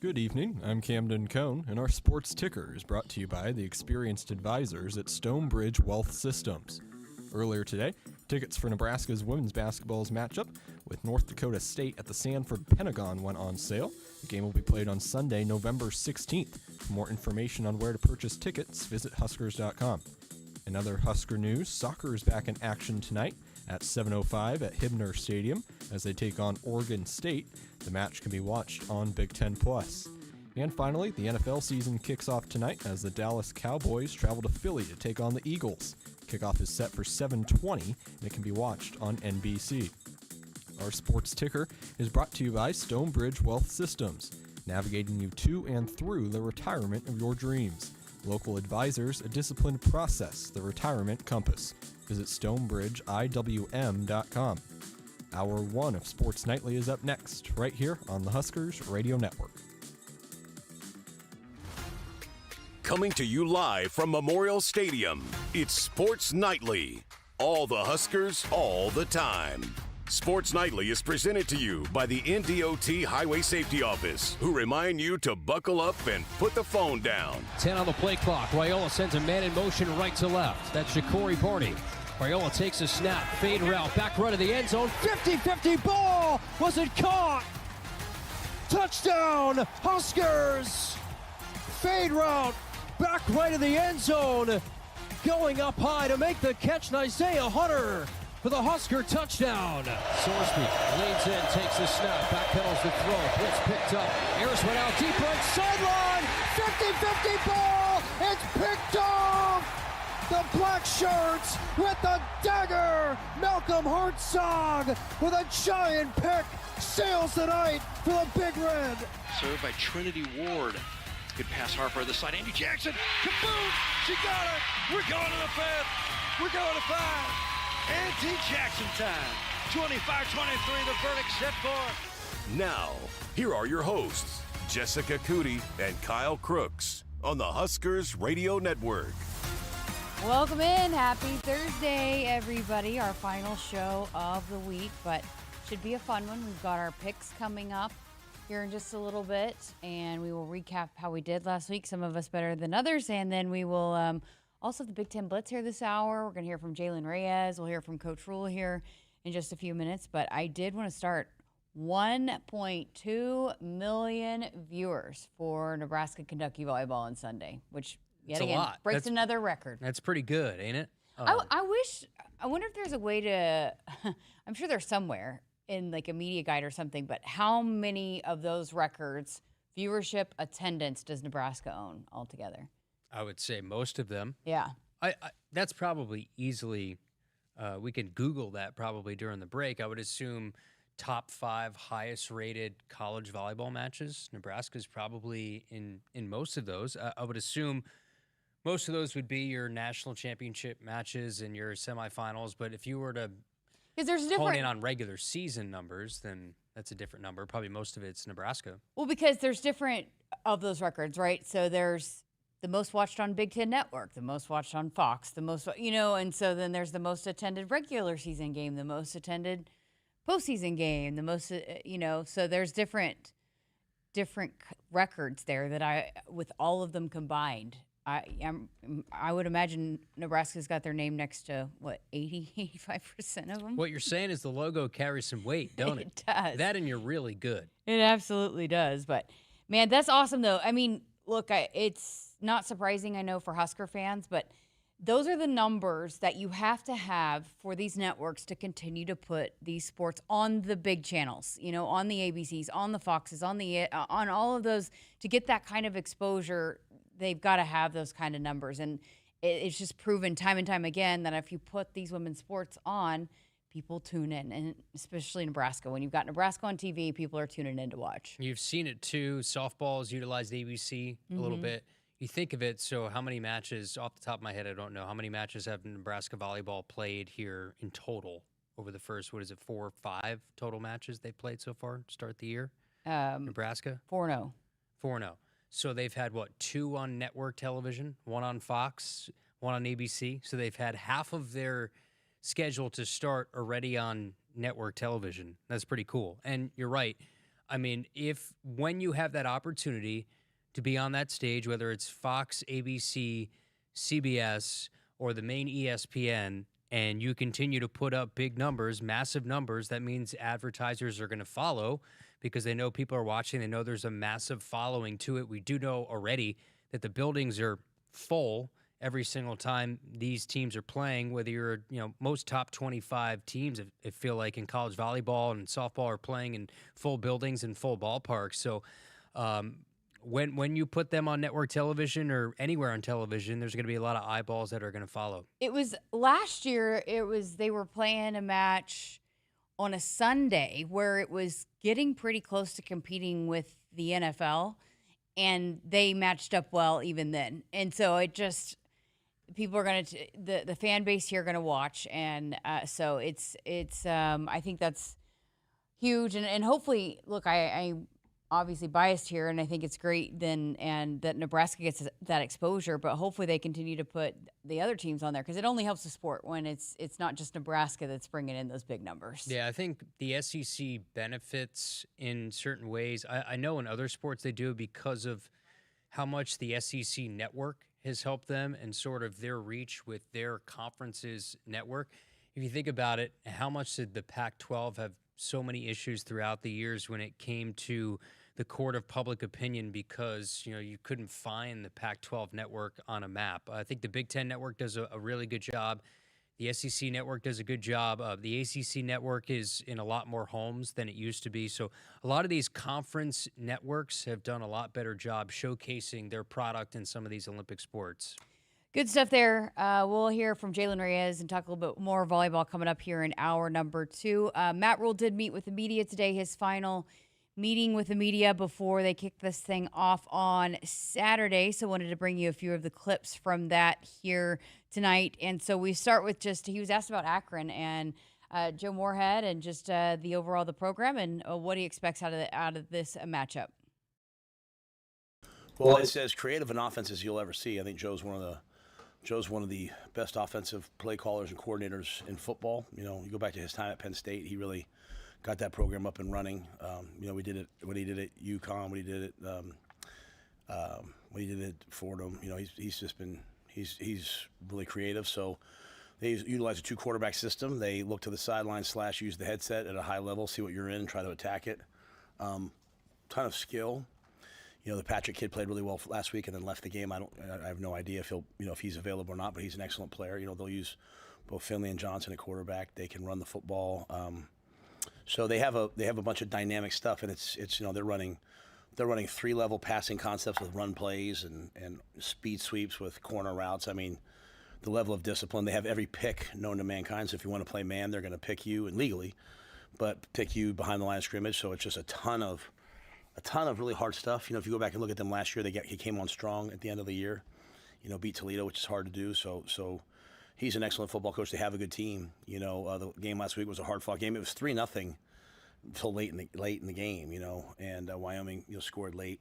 Good evening, I'm Camden Cohn, and our sports ticker is brought to you by the experienced advisors at Stonebridge Wealth Systems. Earlier today, tickets for Nebraska's women's basketball's matchup with North Dakota State at the Sanford Pentagon went on sale. The game will be played on Sunday, November 16th. For more information on where to purchase tickets, visit Huskers.com. In other Husker news, soccer is back in action tonight at 7:05 at Hibner Stadium as they take on Oregon State. The match can be watched on Big Ten Plus. And finally, the NFL season kicks off tonight as the Dallas Cowboys travel to Philly to take on the Eagles. Kickoff is set for 7:20 and it can be watched on NBC. Our sports ticker is brought to you by Stonebridge Wealth Systems, navigating you to and through the retirement of your dreams. Local advisors, a disciplined process, the retirement compass. Visit StonebridgeIWM.com. Hour 1 of Sports Nightly is up next, right here on the Huskers Radio Network. Coming to you live from Memorial Stadium, it's Sports Nightly. All the Huskers, all the time. Sports Nightly is presented to you by the NDOT Highway Safety Office, who remind you to buckle up and put the phone down. 10 on the play clock. Riola sends a man in motion right to left. That's Shakori Barney. Riola takes a snap, fade route, back right of the end zone. 50-50 ball! Was it caught? Touchdown, Huskers! Fade route, back right of the end zone. Going up high to make the catch, Isaiah Hunter for the Husker touchdown. Sorsby leans in, takes the snap, backpedals the throw. Blitz picked up. Harris went out deep right sideline. 50-50 ball. It's picked off. The black shirts with the dagger. Malcolm Hartzog with a giant pick sails the night for the Big Red. Served by Trinity Ward. Good pass, Harper on the side. Andy Jackson. Kaboom! She got it. We're going to the fifth. We're going to five. Andy Jackson time. 25-23, the verdict set for. Now, here are your hosts, Jessica Coody and Kyle Crooks on the Huskers Radio Network. Welcome in. Happy Thursday, everybody. Our final show of the week, but should be a fun one. We've got our picks coming up here in just a little bit, and we will recap how we did last week, some of us better than others, and then we will also have the Big Ten Blitz here this hour. We're going to hear from Jaylen Reyes. We'll hear from Coach Rule here in just a few minutes, but I did want to start 1.2 million viewers for Nebraska-Kentucky volleyball on Sunday, which yet again breaks another record. That's pretty good, ain't it? I wonder if there's a way to, I'm sure there's somewhere in like a media guide or something, but how many of those records, viewership, attendance, does Nebraska own altogether? I would say most of them. Yeah. That's probably easily, we can Google that probably during the break. I would assume top 5 highest rated college volleyball matches. Nebraska's probably in most of those. I would assume most of those would be your national championship matches and your semifinals. But if you were to hone in on regular season numbers, then that's a different number. Probably most of it's Nebraska. Well, because there's different of those records, right? So there's the most watched on Big Ten Network, the most watched on Fox, the most, and so then there's the most attended regular season game, the most attended postseason game, the most, so there's different records there that with all of them combined, I would imagine Nebraska's got their name next to, 85% of them? What you're saying is the logo carries some weight, don't it? It does. That and you're really good. It absolutely does. But, man, that's awesome, though. I mean, look, it's not surprising, I know, for Husker fans, but those are the numbers that you have to have for these networks to continue to put these sports on the big channels, on the ABCs, on the Foxes, on all of those. To get that kind of exposure, they've got to have those kind of numbers. And it's just proven time and time again that if you put these women's sports on, people tune in, and especially Nebraska. When you've got Nebraska on TV, people are tuning in to watch. You've seen it, too. Softball has utilized ABC a little bit. You think of it, so how many matches, off the top of my head, I don't know, how many matches have Nebraska volleyball played here in total over the first, 4 or 5 total matches they've played so far to start the year? Nebraska? 4-0. 4-0. So they've had, 2 on network television, 1 on Fox, 1 on ABC. So they've had half of their schedule to start already on network television. That's pretty cool. And you're right. I mean, when you have that opportunity to be on that stage, whether it's Fox, ABC, CBS, or the main ESPN, and you continue to put up big numbers, massive numbers, that means advertisers are going to follow because they know people are watching. They know there's a massive following to it. We do know already that the buildings are full every single time these teams are playing, whether you're, most top 25 teams, I feel like in college volleyball and softball are playing in full buildings and full ballparks. So when you put them on network television or anywhere on television, there's going to be a lot of eyeballs that are going to follow. It was last year, they were playing a match on a Sunday where it was getting pretty close to competing with the NFL, and they matched up well even then. And so people are going to, the fan base here are going to watch. And so it's I think that's huge. And hopefully, look, I'm obviously biased here, and I think it's great and that Nebraska gets that exposure, but hopefully they continue to put the other teams on there because it only helps the sport when it's not just Nebraska that's bringing in those big numbers. Yeah, I think the SEC benefits in certain ways. I know in other sports they do because of how much the SEC network has helped them and sort of their reach with their conferences network. If you think about it, how much did the Pac-12 have so many issues throughout the years when it came to the court of public opinion because, you couldn't find the Pac-12 network on a map. I think the Big Ten network does a really good job. The SEC network does a good job. The ACC network is in a lot more homes than it used to be. So a lot of these conference networks have done a lot better job showcasing their product in some of these Olympic sports. Good stuff there. We'll hear from Jaylen Reyes and talk a little bit more volleyball coming up here in hour number 2. Matt Rule did meet with the media today, his final meeting with the media before they kicked this thing off on Saturday. So wanted to bring you a few of the clips from that here tonight. And so we start with he was asked about Akron and Joe Moorhead and just the overall the program and what he expects out of this matchup. Well, it's as creative an offense as you'll ever see. I think Joe's one of the best offensive play callers and coordinators in football. You go back to his time at Penn State, he really got that program up and running. We did it when he did it at UConn, when he did it at Fordham. He's really creative. So they utilize a 2-quarterback system. They look to the sideline / use the headset at a high level, see what you're in, and try to attack it. Ton of skill. The Patrick kid played really well last week and then left the game. I have no idea if he's available or not, but he's an excellent player. They'll use both Finley and Johnson at quarterback. They can run the football. So they have a bunch of dynamic stuff, and it's they're running 3-level passing concepts with run plays and speed sweeps with corner routes. I mean, the level of discipline. They have every pick known to mankind. So if you want to play man, they're going to pick you, and legally, but pick you behind the line of scrimmage. So it's just a ton of really hard stuff. If you go back and look at them last year, he came on strong at the end of the year. Beat Toledo, which is hard to do. So he's an excellent football coach. They have a good team. The game last week was a hard-fought game. It was 3-0 until late in the game. And Wyoming scored late.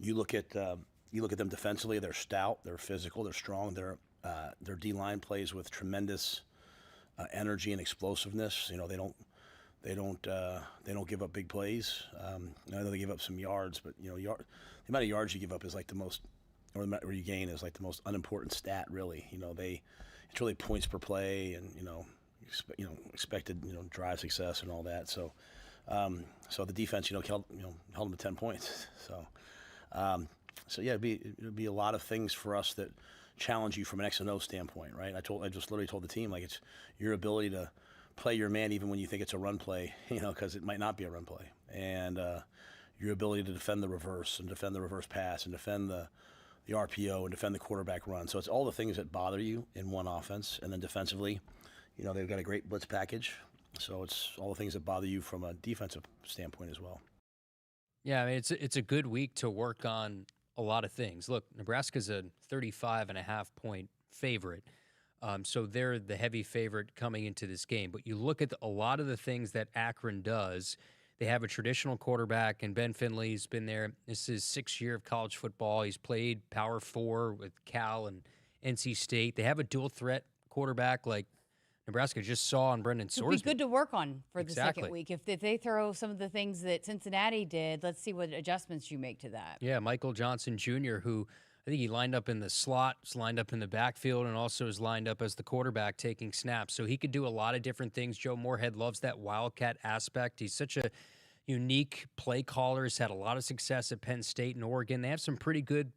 You look at them defensively. They're stout. They're physical. They're strong. Their D-line plays with tremendous energy and explosiveness. They don't give up big plays. I know they give up some yards, but the amount of yards you give up is like the most, or you gain is like the most unimportant stat, really. It's really points per play and expected drive success and all that. So the defense held them to 10 points. So yeah, it'd be a lot of things for us that challenge you from an X and O standpoint, right? I just literally told the team, like, it's your ability to play your man even when you think it's a run play, because it might not be a run play. And your ability to defend the reverse and defend the reverse pass and defend the RPO and defend the quarterback run. So it's all the things that bother you in one offense. And then defensively, they've got a great blitz package. So it's all the things that bother you from a defensive standpoint as well. Yeah, I mean, it's a good week to work on a lot of things. Look, Nebraska's a 35.5-point favorite. So they're the heavy favorite coming into this game. But you look at a lot of the things that Akron does. They have a traditional quarterback, and Ben Finley's been there. This is his 6th year of college football. He's played Power 4 with Cal and NC State. They have a dual threat quarterback like Nebraska just saw on Brendan It'd Sorsby. be good to work on for the Exactly. second week. If they throw some of the things that Cincinnati did, let's see what adjustments you make to that. Yeah, Michael Johnson Jr., who I think he lined up in the slot, was lined up in the backfield, and also is lined up as the quarterback taking snaps. So he could do a lot of different things. Joe Moorhead loves that Wildcat aspect. He's such a unique play caller. He's had a lot of success at Penn State and Oregon. They have some pretty good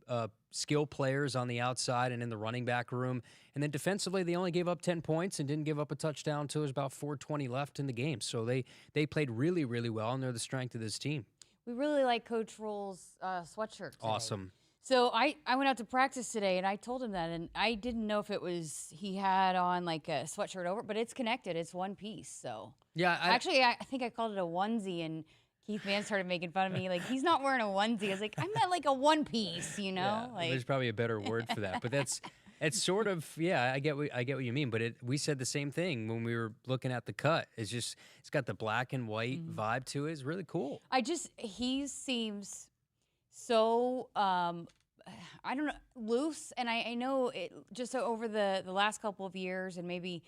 skill players on the outside and in the running back room. And then defensively, they only gave up 10 points and didn't give up a touchdown until there was about 4:20 left in the game. So they played really, really well, and they're the strength of this team. We really like Coach Rule's sweatshirt today. Awesome. So I went out to practice today, and I told him that, and I didn't know if it was he had on like a sweatshirt over, but it's connected. It's one piece. So Yeah, actually, I think I called it a onesie, and Keith Mann started making fun of me. Like, he's not wearing a onesie. I was like, I meant like a one piece, you know? Yeah, like, there's probably a better word for that, but it's sort of, yeah, I get what you mean. But we said the same thing when we were looking at the cut. It's got the black and white vibe to it. It's really cool. He seems so I don't know, loose, and I know it just over the last couple of years, and maybe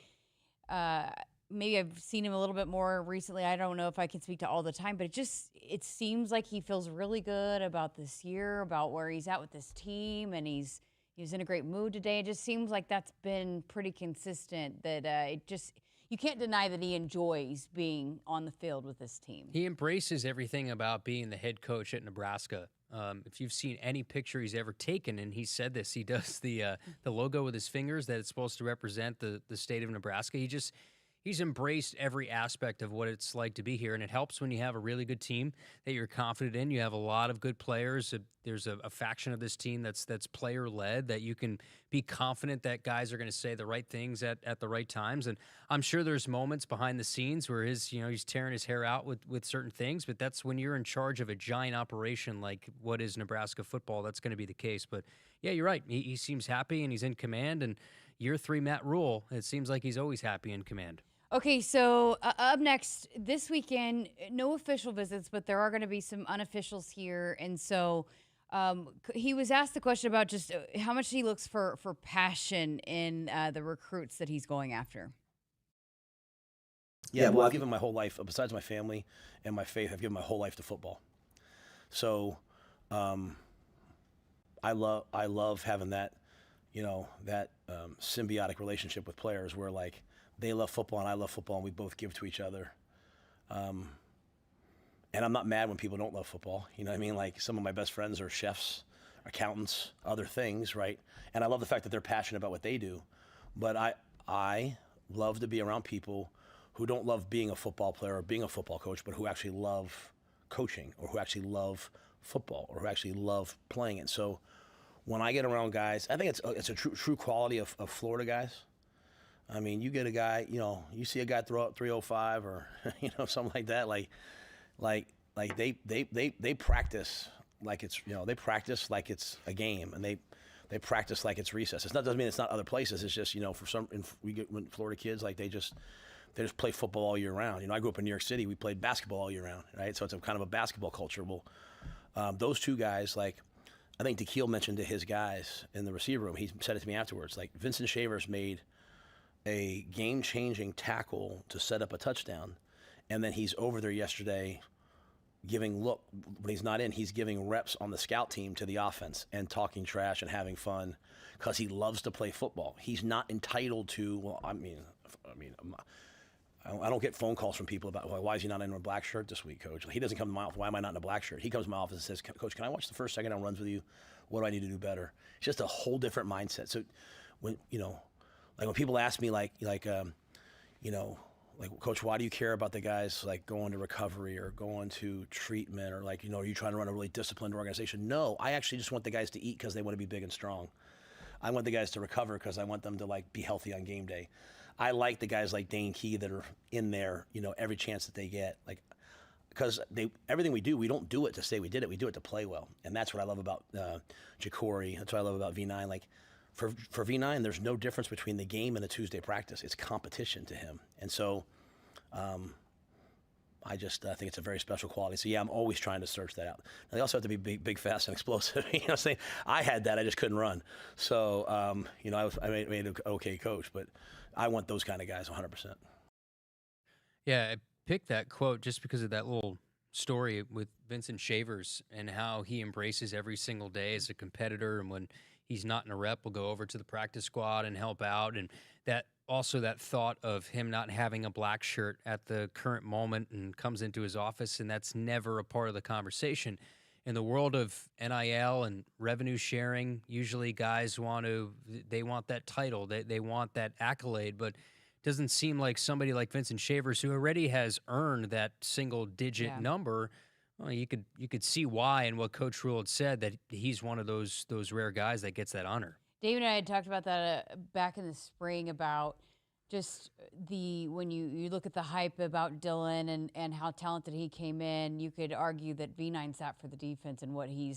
I've seen him a little bit more recently. I don't know if I can speak to all the time, but it seems like he feels really good about this year, about where he's at with this team, and he was in a great mood today. It just seems like that's been pretty consistent, that you can't deny that he enjoys being on the field with this team. He embraces everything about being the head coach at Nebraska. If you've seen any picture he's ever taken, and he said this, he does the logo with his fingers that it's supposed to represent the state of Nebraska. He's embraced every aspect of what it's like to be here, and it helps when you have a really good team that you're confident in. You have a lot of good players. There's a faction of this team that's player-led, that you can be confident that guys are going to say the right things at the right times. And I'm sure there's moments behind the scenes where he's tearing his hair out with certain things, but that's when you're in charge of a giant operation like what is Nebraska football. That's going to be the case. But yeah, you're right. He seems happy and he's in command. And year 3 Matt Rule, it seems like he's always happy in command. Okay, so up next this weekend, no official visits, but there are going to be some unofficials here. And so he was asked the question about just how much he looks for passion in the recruits that he's going after. Yeah, well, I've given my whole life, besides my family and my faith, I've given my whole life to football. So I love having that, that symbiotic relationship with players where, like, they love football and I love football and we both give to each other. And I'm not mad when people don't love football. You know what I mean? Like, some of my best friends are chefs, accountants, other things, right? And I love the fact that they're passionate about what they do. But I love to be around people who don't love being a football player or being a football coach, but who actually love coaching, or who actually love football, or who actually love playing it. So when I get around guys, I think it's a true quality of Florida guys. I mean, you get a guy, you see a guy throw up 305 or, something like that. Like they practice like it's, they practice like it's a game, and they practice like it's recess. Doesn't mean it's not other places. It's just, when Florida kids, like they just play football all year round. I grew up in New York City. We played basketball all year round, right? So it's a kind of a basketball culture. Well, those two guys, like, I think DeKeel mentioned to his guys in the receiver room, he said it to me afterwards, like, Vincent Shavers made a game-changing tackle to set up a touchdown, and then he's over there yesterday when he's not in, he's giving reps on the scout team to the offense and talking trash and having fun because he loves to play football. He's not entitled to, I don't get phone calls from people about, why is he not in a black shirt this week, Coach? He doesn't come to my office. Why am I not in a black shirt? He comes to my office and says, Coach, can I watch the first second down runs with you? What do I need to do better? It's just a whole different mindset. So when, like when people ask me, like, Coach, why do you care about the guys, like, going to recovery or going to treatment, or, like, are you trying to run a really disciplined organization? No, I actually just want the guys to eat because they want to be big and strong. I want the guys to recover because I want them to, like, be healthy on game day. I like the guys like Dane Key that are in there, every chance that they get, like, because everything we do, we don't do it to say we did it. We do it to play well, and that's what I love about Jacory. That's what I love about V9. Like, for V9, there's no difference between the game and a Tuesday practice. It's competition to him, and so I just think it's a very special quality. So yeah, I'm always trying to search that out. Now, they also have to be big, fast, and explosive. I'm saying? I had that. I just couldn't run. So I made an okay coach, but I want those kind of guys 100%. Yeah, I picked that quote just because of that little story with Vincent Shavers and how he embraces every single day as a competitor, and when he's not in a rep, will go over to the practice squad and help out. And that also that thought of him not having a black shirt at the current moment and comes into his office, and that's never a part of the conversation. In the world of NIL and revenue sharing, usually guys want that title, they want that accolade, but it doesn't seem like somebody like Vincent Shavers, who already has earned that single-digit number. Well, you could see why, and what Coach Rule had said, that he's one of those rare guys that gets that honor. David and I had talked about that back in the spring, about just when you look at the hype about Dylan and how talented he came in. You could argue that V9 sat for the defense and what he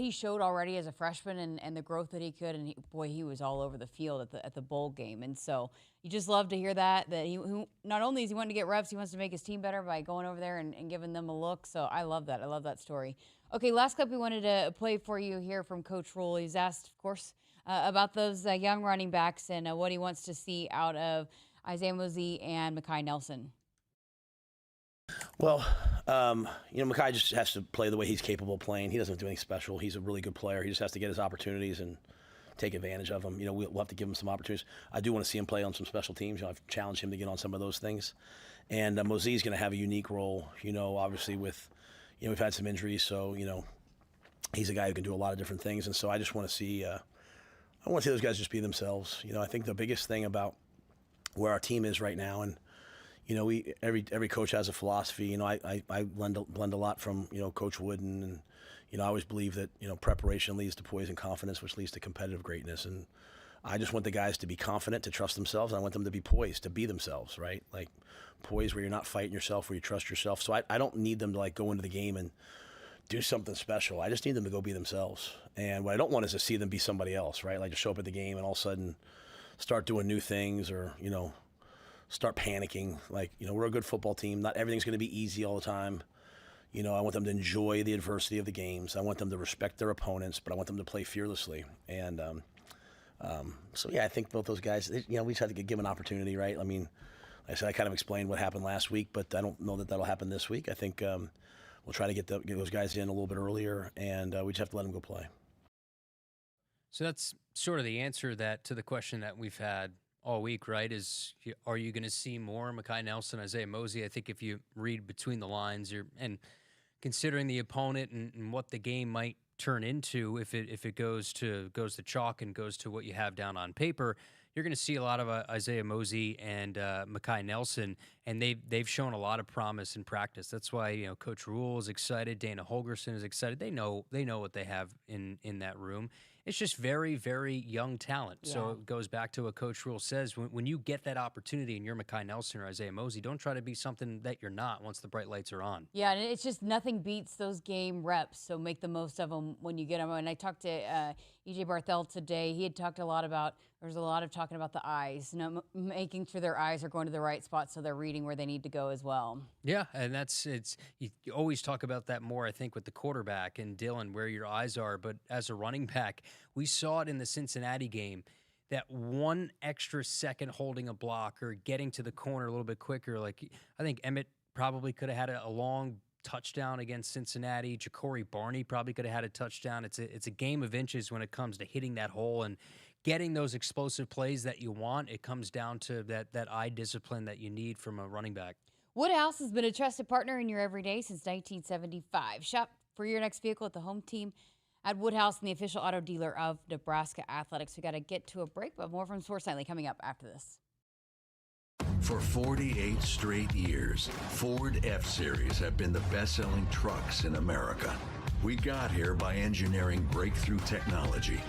showed already as a freshman and the growth that he could, and he was all over the field at the bowl game. And so you just love to hear that he not only is he wanting to get reps, he wants to make his team better by going over there and giving them a look. So I love that. I love that story. Okay, last clip we wanted to play for you here from Coach Rule. He's asked, of course, about those young running backs and what he wants to see out of Isaiah Mosey and Mekhi Nelson. Well, Mekhi just has to play the way he's capable of playing. He doesn't do anything special. He's a really good player. He just has to get his opportunities and take advantage of them. We'll have to give him some opportunities. I do want to see him play on some special teams. I've challenged him to get on some of those things. And Mosey's going to have a unique role, obviously with, we've had some injuries. So, he's a guy who can do a lot of different things. And so I just want to see, those guys just be themselves. I think the biggest thing about where our team is right now, and every coach has a philosophy. I blend a lot from Coach Wooden, and I always believe that preparation leads to poise and confidence, which leads to competitive greatness. And I just want the guys to be confident, to trust themselves. I want them to be poised, to be themselves, right? Like poised where you're not fighting yourself, where you trust yourself. So I don't need them to go into the game and do something special. I just need them to go be themselves. And what I don't want is to see them be somebody else, right? Like to show up at the game and all of a sudden start doing new things, or start panicking. We're a good football team. Not everything's going to be easy all the time. I want them to enjoy the adversity of the games. I want them to respect their opponents, but I want them to play fearlessly. And I think both those guys, we just have to give an opportunity, right? I mean, like I said, I kind of explained what happened last week, but I don't know that that'll happen this week. I think we'll try to get those guys in a little bit earlier, and we just have to let them go play. So that's sort of the answer to the question that we've had all week, right? Are you going to see more Mekhi Nelson, Isaiah Mosey? I think if you read between the lines, and considering the opponent and what the game might turn into, if it goes to chalk and goes to what you have down on paper, you're going to see a lot of Isaiah Mosey and Mekhi Nelson, and they've shown a lot of promise in practice. That's why Coach Rule is excited, Dana Holgerson is excited. They know what they have in that room. It's just very, very young talent. Yeah. So it goes back to what Coach Rule says. When you get that opportunity and you're Mekhi Nelson or Isaiah Mosey, don't try to be something that you're not once the bright lights are on. Yeah, and it's just nothing beats those game reps, so make the most of them when you get them. And I talked to E.J. Barthel today. He had talked there's a lot of talking about the eyes, making sure their eyes are going to the right spot so they're reading where they need to go as well. Yeah, and you always talk about that more, I think, with the quarterback and Dylan, where your eyes are. But as a running back, we saw it in the Cincinnati game, that one extra second holding a block or getting to the corner a little bit quicker. Like, I think Emmett probably could have had a long touchdown against Cincinnati. Ja'Cory Barney probably could have had a touchdown. It's a game of inches when it comes to hitting that hole and getting those explosive plays that you want. It comes down to that eye discipline that you need from a running back. Woodhouse has been a trusted partner in your everyday since 1975. Shop for your next vehicle at the home team at Woodhouse, and the official auto dealer of Nebraska Athletics. We got to get to a break, but more from Sports Nightly coming up after this. For 48 straight years, Ford F-Series have been the best-selling trucks in America. We got here by engineering breakthrough technology,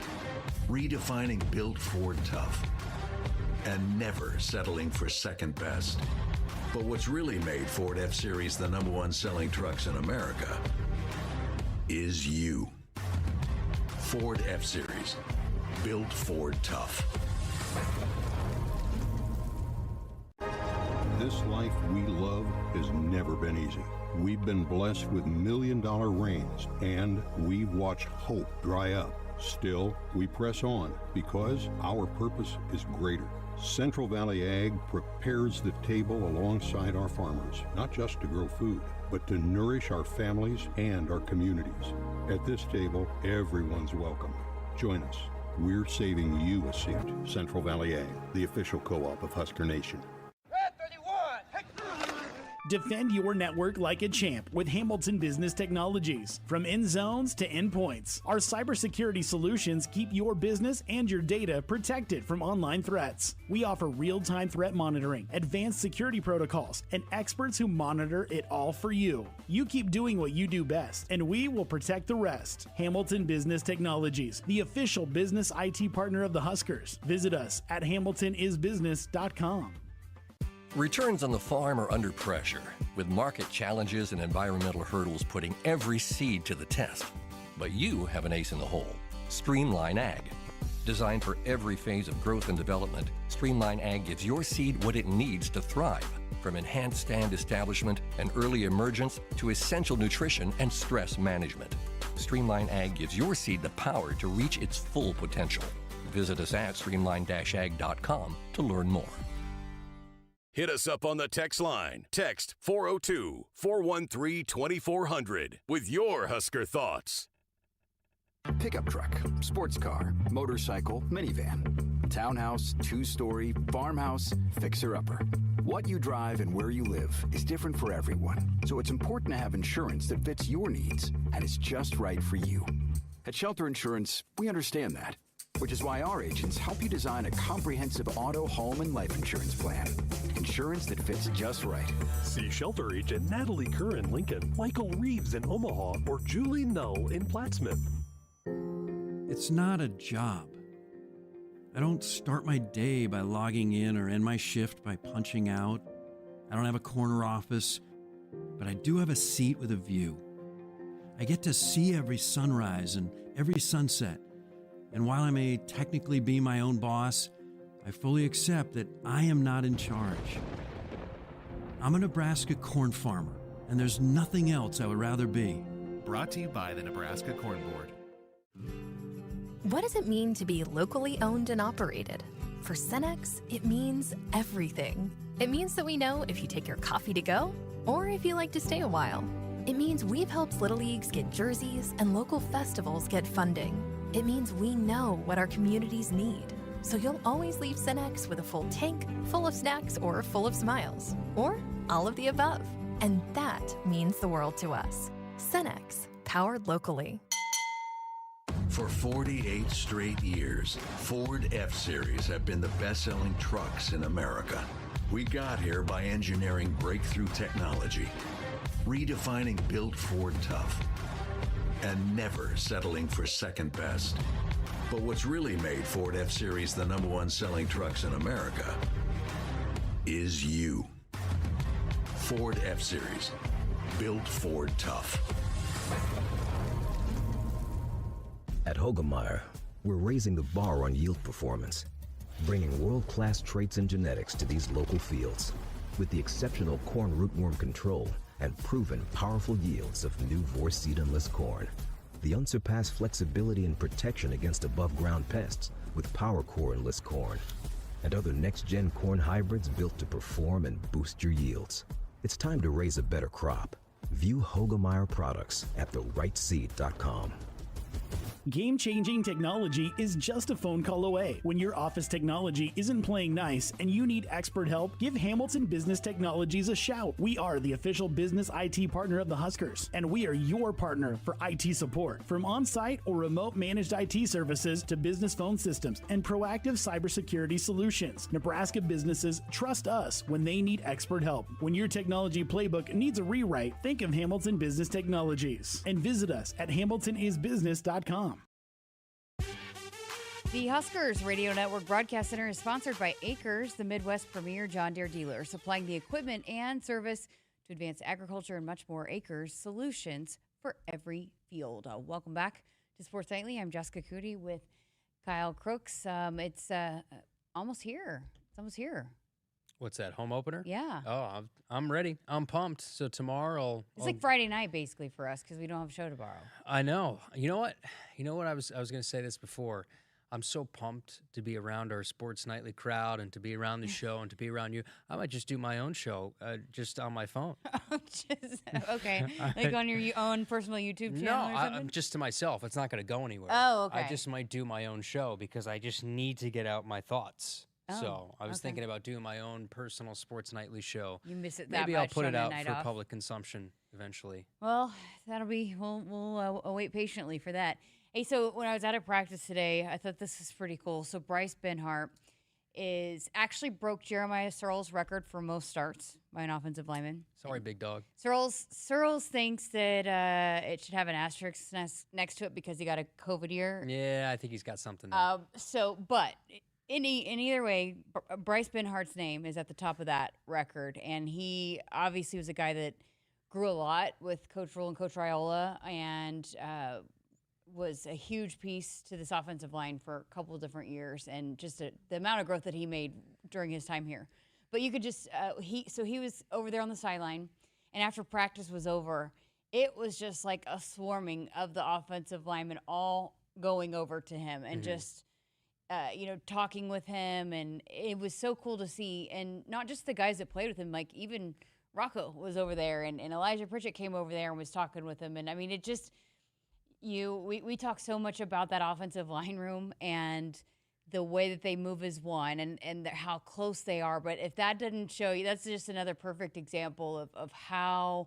redefining built Ford tough, and never settling for second best. But what's really made Ford F-Series the #1 selling trucks in America is you. Ford F-Series, built Ford tough. This life we love has never been easy. We've been blessed with $1 million rains, and we've watched hope dry up. Still, we press on because our purpose is greater. Central Valley Ag prepares the table alongside our farmers, not just to grow food, but to nourish our families and our communities. At this table, everyone's welcome. Join us. We're saving you a seat. Central Valley Ag, the official co-op of Husker Nation. Defend your network like a champ with Hamilton Business Technologies. From end zones to endpoints, our cybersecurity solutions keep your business and your data protected from online threats. We offer real-time threat monitoring, advanced security protocols, and experts who monitor it all for you. You keep doing what you do best, and we will protect the rest. Hamilton Business Technologies, the official business IT partner of the Huskers. Visit us at hamiltonisbusiness.com. Returns on the farm are under pressure, with market challenges and environmental hurdles putting every seed to the test. But you have an ace in the hole, Streamline Ag. Designed for every phase of growth and development, Streamline Ag gives your seed what it needs to thrive, from enhanced stand establishment and early emergence to essential nutrition and stress management. Streamline Ag gives your seed the power to reach its full potential. Visit us at streamline-ag.com to learn more. Hit us up on the text line. Text 402-413-2400 with your Husker thoughts. Pickup truck, sports car, motorcycle, minivan, townhouse, two-story, farmhouse, fixer-upper. What you drive and where you live is different for everyone, so it's important to have insurance that fits your needs and is just right for you. At Shelter Insurance, we understand that, which is why our agents help you design a comprehensive auto, home, and life insurance plan. Insurance that fits just right. See Shelter Agent Natalie Kerr in Lincoln, Michael Reeves in Omaha, or Julie Null in Plattsmouth. It's not a job. I don't start my day by logging in or end my shift by punching out. I don't have a corner office, but I do have a seat with a view. I get to see every sunrise and every sunset. And while I may technically be my own boss, I fully accept that I am not in charge. I'm a Nebraska corn farmer, and there's nothing else I would rather be. Brought to you by the Nebraska Corn Board. What does it mean to be locally owned and operated? For Cenex, it means everything. It means that we know if you take your coffee to go or if you like to stay a while. It means we've helped Little Leagues get jerseys and local festivals get funding. It means we know what our communities need. So you'll always leave Cenex with a full tank, full of snacks, or full of smiles. Or all of the above. And that means the world to us. Cenex, powered locally. For 48 straight years, Ford F-Series have been the best-selling trucks in America. We got here by engineering breakthrough technology, redefining built Ford tough, and never settling for second best. But what's really made Ford F-Series the #1 selling trucks in America is you. Ford F-Series, built Ford tough. At Hogemeyer, we're raising the bar on yield performance, bringing world-class traits and genetics to these local fields with the exceptional corn rootworm control and proven powerful yields of new Vorceed-enlist corn. The unsurpassed flexibility and protection against above-ground pests with PowerCore enlist corn, and other next-gen corn hybrids built to perform and boost your yields. It's time to raise a better crop. View Hogemeyer products at therightseed.com. Game-changing technology is just a phone call away. When your office technology isn't playing nice and you need expert help, give Hamilton Business Technologies a shout. We are the official business IT partner of the Huskers, and we are your partner for IT support. From on-site or remote managed IT services to business phone systems and proactive cybersecurity solutions, Nebraska businesses trust us when they need expert help. When your technology playbook needs a rewrite, think of Hamilton Business Technologies and visit us at hamiltonisbusiness.com. The Huskers Radio Network Broadcast Center is sponsored by Akrs, the Midwest premier John Deere dealer, supplying the equipment and service to advance agriculture and much more. Akrs, solutions for every field. Welcome back to Sports Nightly. I'm Jessica Coody with Kyle Crooks. It's almost here. It's almost here. What's that, home opener? Yeah. Oh, I'm ready. I'm pumped. So tomorrow It's like Friday night basically for us because we don't have a show tomorrow. I know. You know what? I was going to say this before. I'm so pumped to be around our Sports Nightly crowd and to be around the show and to be around you. I might just do my own show just on my phone. Okay. Like on your own personal YouTube channel or something? I'm just to myself. It's not going to go anywhere. Oh, okay. I just might do my own show because I just need to get out my thoughts. Oh, so I was okay. thinking about doing my own personal Sports Nightly show. You miss it that Maybe much I'll put on it a out night for off. public consumption eventually. Well, we'll await patiently for that. Hey, so when I was out at practice today, I thought this was pretty cool. So Bryce Benhart actually broke Jeremiah Searles' record for most starts by an offensive lineman. Sorry, big dog. Searles thinks that it should have an asterisk next to it because he got a COVID year. Yeah, I think he's got something there. But in either way, Bryce Benhart's name is at the top of that record, and he obviously was a guy that grew a lot with Coach Rule and Coach Riola, and was a huge piece to this offensive line for a couple of different years, and just the amount of growth that he made during his time here. But you could just he was over there on the sideline, and after practice was over, it was just like a swarming of the offensive linemen all going over to him and just talking with him, and it was so cool to see. And not just the guys that played with him, like even Rocco was over there, and Elijah Pritchett came over there and was talking with him. And I mean, it just we talk so much about that offensive line room and the way that they move as one and how close they are. But if that didn't show you, that's just another perfect example of how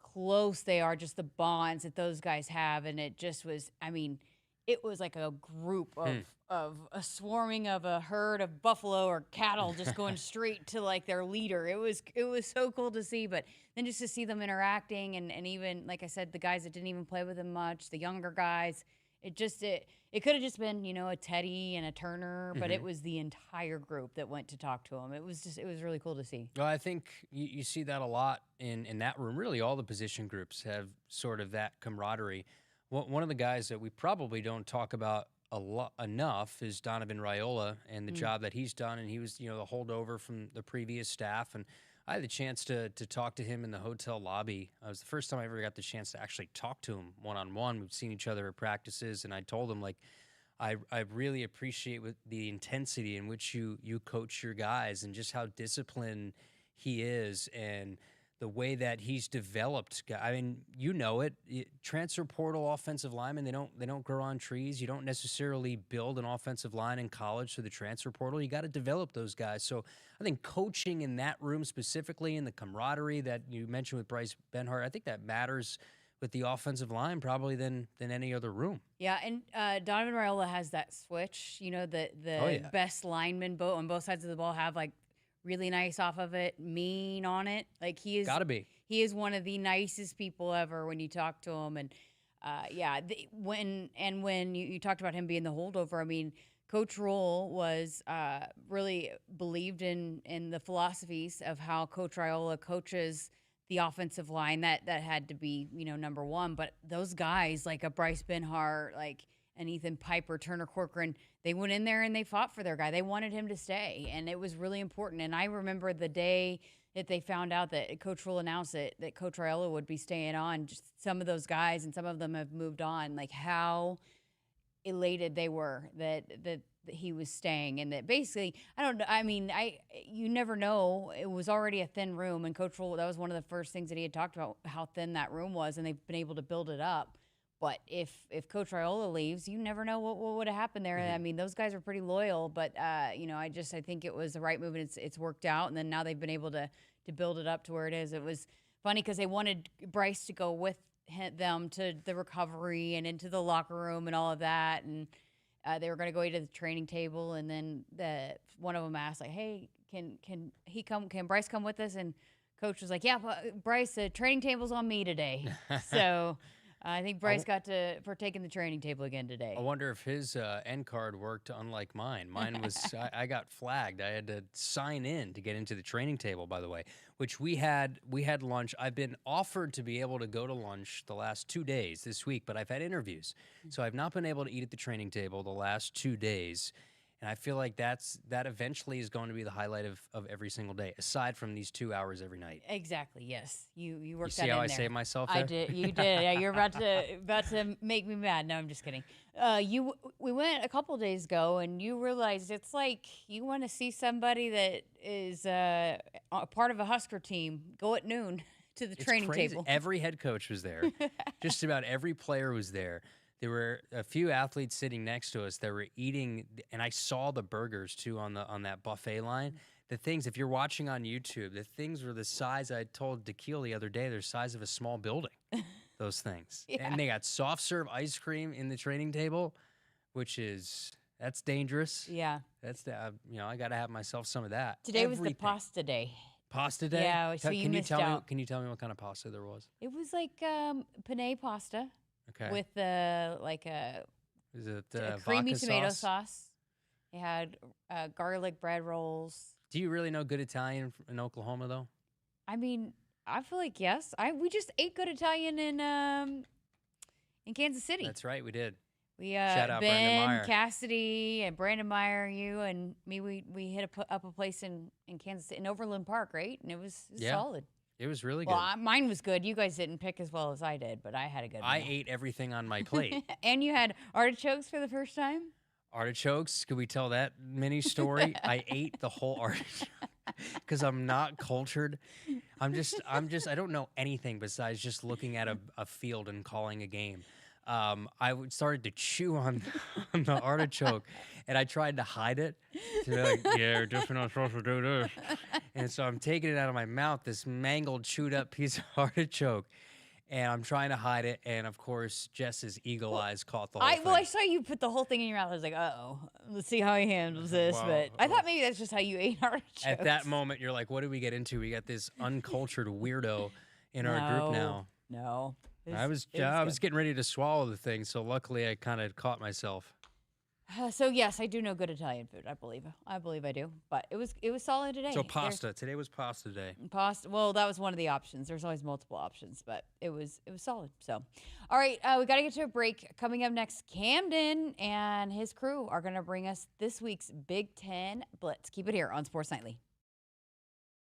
close they are, just the bonds that those guys have. And it just was, I mean, it was like a group of a swarming of a herd of buffalo or cattle just going straight to like their leader. It was so cool to see, but then just to see them interacting and even, like I said, the guys that didn't even play with him much, the younger guys, it could have just been, a Teddy and a Turner, but it was the entire group that went to talk to him. It was really cool to see. Well, I think you see that a lot in that room. Really, all the position groups have sort of that camaraderie. One of the guys that we probably don't talk about enough is Donovan Riola and the job that he's done. And he was, the holdover from the previous staff. And I had the chance to talk to him in the hotel lobby. It was the first time I ever got the chance to actually talk to him one-on-one. We've seen each other at practices, and I told him, I really appreciate the intensity in which you coach your guys and just how disciplined he is and the way that he's developed. I mean, transfer portal offensive linemen, they don't grow on trees. You don't necessarily build an offensive line in college through the transfer portal. You got to develop those guys. So I think coaching in that room specifically, and the camaraderie that you mentioned with Bryce Benhart, I think that matters with the offensive line probably than any other room. Yeah, and Donovan Riola has that switch. The best linemen on both sides of the ball have like really nice off of it, mean on it. Like he is gotta be. He is one of the nicest people ever when you talk to him. And when you talked about him being the holdover, I mean, Coach Roll was really believed in the philosophies of how Coach Riola coaches the offensive line. That had to be number one. But those guys like a Bryce Benhart, and Ethan Piper, Turner Corcoran, they went in there and they fought for their guy. They wanted him to stay, and it was really important. And I remember the day that they found out that Coach Rule announced that Coach Riola would be staying on, just some of those guys, and some of them have moved on, like how elated they were that he was staying. And that basically, I don't know, I mean, you never know. It was already a thin room, and Coach Rule, that was one of the first things that he had talked about, how thin that room was, and they've been able to build it up. But if Coach Riola leaves, you never know what would have happened there. I mean, those guys are pretty loyal, but I think it was the right move, and it's worked out. And then now they've been able to build it up to where it is. It was funny because they wanted Bryce to go with them to the recovery and into the locker room and all of that, and they were going to go to the training table. And then one of them asked, like, "Hey, can he come? Can Bryce come with us?" And Coach was like, "Yeah, Bryce, the training table's on me today." So. I think Bryce got to partake in the training table again today. I wonder if his end card worked unlike mine. Mine was, I got flagged. I had to sign in to get into the training table, by the way, which we had lunch. I've been offered to be able to go to lunch the last 2 days this week, but I've had interviews. So I've not been able to eat at the training table the last 2 days. And I feel like that eventually is going to be the highlight of every single day, aside from these 2 hours every night. Exactly. Yes, you worked that in there. that See how I there. saved myself there? I did. You did. Yeah, you're about to make me mad. No, I'm just kidding. We went a couple days ago, and you realized it's like you want to see somebody that is a part of a Husker team go at noon to the training table. Every head coach was there. Just about every player was there. There were a few athletes sitting next to us that were eating, and I saw the burgers too on that buffet line. The things, if you're watching on YouTube, the things were the size. I told Dakil the other day, they're the size of a small building. Those things, and they got soft serve ice cream in the training table, that's dangerous. Yeah, that's I got to have myself some of that. Today was the pasta day. Pasta day. Yeah, so you missed out. Can you tell me what kind of pasta there was? It was like penne pasta. Okay. With is it creamy vodka tomato sauce? It had garlic bread rolls. Do you really know good Italian in Oklahoma though? I mean, I feel like yes. We just ate good Italian in Kansas City. That's right, we did. We shout out Ben, Brandon Meyer. Cassidy, and Brandon Meyer, you and me. We hit up a place in Kansas City, in Overland Park, right? And it was solid. It was really good. Well, mine was good. You guys didn't pick as well as I did, but I had a good one. I ate everything on my plate. And you had artichokes for the first time? Artichokes? Could we tell that mini story? I ate the whole artichoke because I'm not cultured. I don't know anything besides just looking at a field and calling a game. I started to chew on the artichoke, and I tried to hide it. To be like, yeah, you're definitely not supposed to do this. And so I'm taking it out of my mouth, this mangled, chewed up piece of artichoke, and I'm trying to hide it. And of course, Jess's eagle eyes caught the whole thing. Well, I saw you put the whole thing in your mouth. I was like, uh-oh, let's see how he handles this. Wow. But I thought maybe that's just how you ate artichokes. At that moment, you're like, what did we get into? We got this uncultured weirdo in our group now. No. I was getting ready to swallow the thing, so luckily I kind of caught myself. So yes, I do know good Italian food. I believe I do. But it was solid today. So pasta. Today was pasta day. Pasta. Well, that was one of the options. There's always multiple options, but it was solid. So, all right, we got to get to a break. Coming up next, Camden and his crew are going to bring us this week's Big Ten Blitz. Keep it here on Sports Nightly.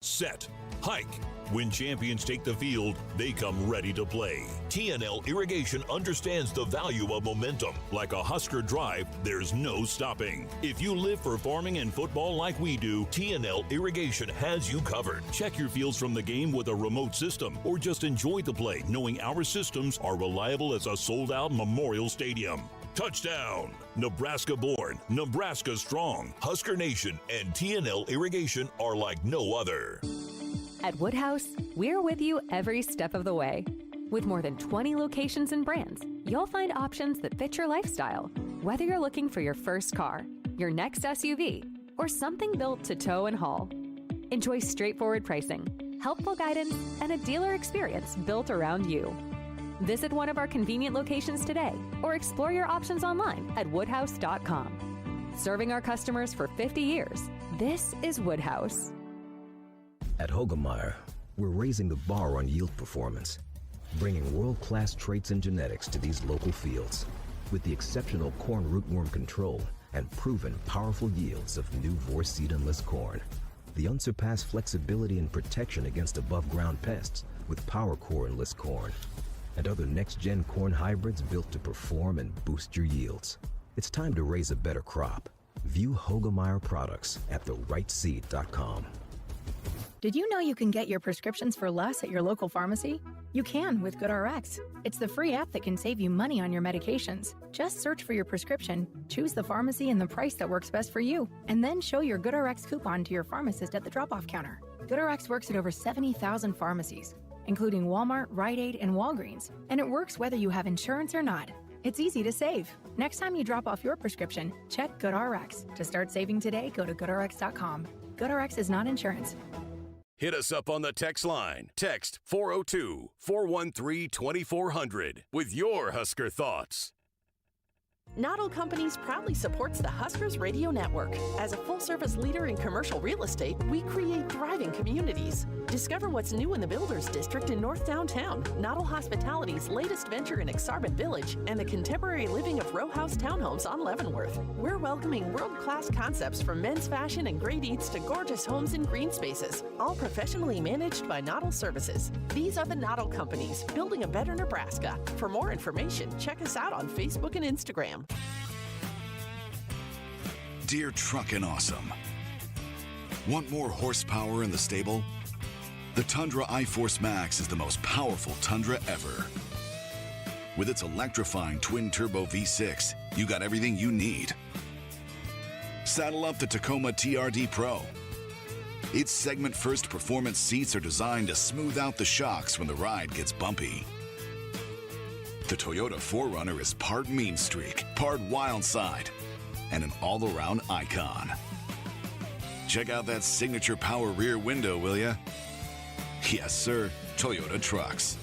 Set, hike. When champions take the field, they come ready to play. TNL Irrigation understands the value of momentum. Like a Husker drive, there's no stopping. If you live for farming and football like we do, TNL Irrigation has you covered. Check your fields from the game with a remote system, or just enjoy the play knowing our systems are reliable as a sold-out Memorial Stadium. Touchdown! Nebraska born, Nebraska strong. Husker Nation and TNL Irrigation are like no other. At Woodhouse, we're with you every step of the way. With more than 20 locations and brands, you'll find options that fit your lifestyle. Whether you're looking for your first car, your next SUV, or something built to tow and haul. Enjoy straightforward pricing, helpful guidance, and a dealer experience built around you. Visit one of our convenient locations today or explore your options online at woodhouse.com. Serving our customers for 50 years, this is Woodhouse. At Hogemeyer, we're raising the bar on yield performance, bringing world-class traits and genetics to these local fields. With the exceptional corn rootworm control and proven powerful yields of new Vorceed-enlist corn. The unsurpassed flexibility and protection against above-ground pests with PowerCore enlist corn. And other next-gen corn hybrids built to perform and boost your yields. It's time to raise a better crop. View Hogemeyer products at therightseed.com. Did you know you can get your prescriptions for less at your local pharmacy? You can with GoodRx. It's the free app that can save you money on your medications. Just search for your prescription, choose the pharmacy and the price that works best for you, and then show your GoodRx coupon to your pharmacist at the drop-off counter. GoodRx works at over 70,000 pharmacies, including Walmart, Rite Aid, and Walgreens, and it works whether you have insurance or not. It's easy to save. Next time you drop off your prescription, check GoodRx. To start saving today, go to GoodRx.com. GoodRx is not insurance. Hit us up on the text line. Text 402-413-2400 with your Husker thoughts. Noddle Companies proudly supports the Huskers Radio Network. As a full-service leader in commercial real estate, we create thriving communities. Discover what's new in the Builders District in North Downtown, Noddle Hospitality's latest venture in Exarban Village, and the contemporary living of row house townhomes on Leavenworth. We're welcoming world-class concepts from men's fashion and great eats to gorgeous homes and green spaces, all professionally managed by Noddle Services. These are the Noddle Companies, building a better Nebraska. For more information, check us out on Facebook and Instagram. Dear Truckin' Awesome. Want more horsepower in the stable? The Tundra iForce Max is the most powerful Tundra ever. With its electrifying twin-turbo V6, you got everything you need. Saddle up the Tacoma TRD Pro. Its segment-first performance seats are designed to smooth out the shocks when the ride gets bumpy. The Toyota 4Runner is part mean streak, part wild side, and an all-around icon. Check out that signature power rear window, will ya? Yes, sir, Toyota trucks.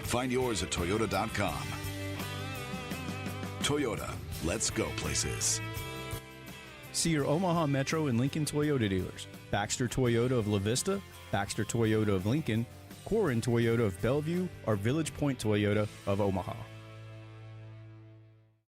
Find yours at toyota.com. Toyota, let's go places. See your Omaha Metro and Lincoln Toyota dealers. Baxter Toyota of La Vista, Baxter Toyota of Lincoln, Corin Toyota of Bellevue, or Village Point Toyota of Omaha.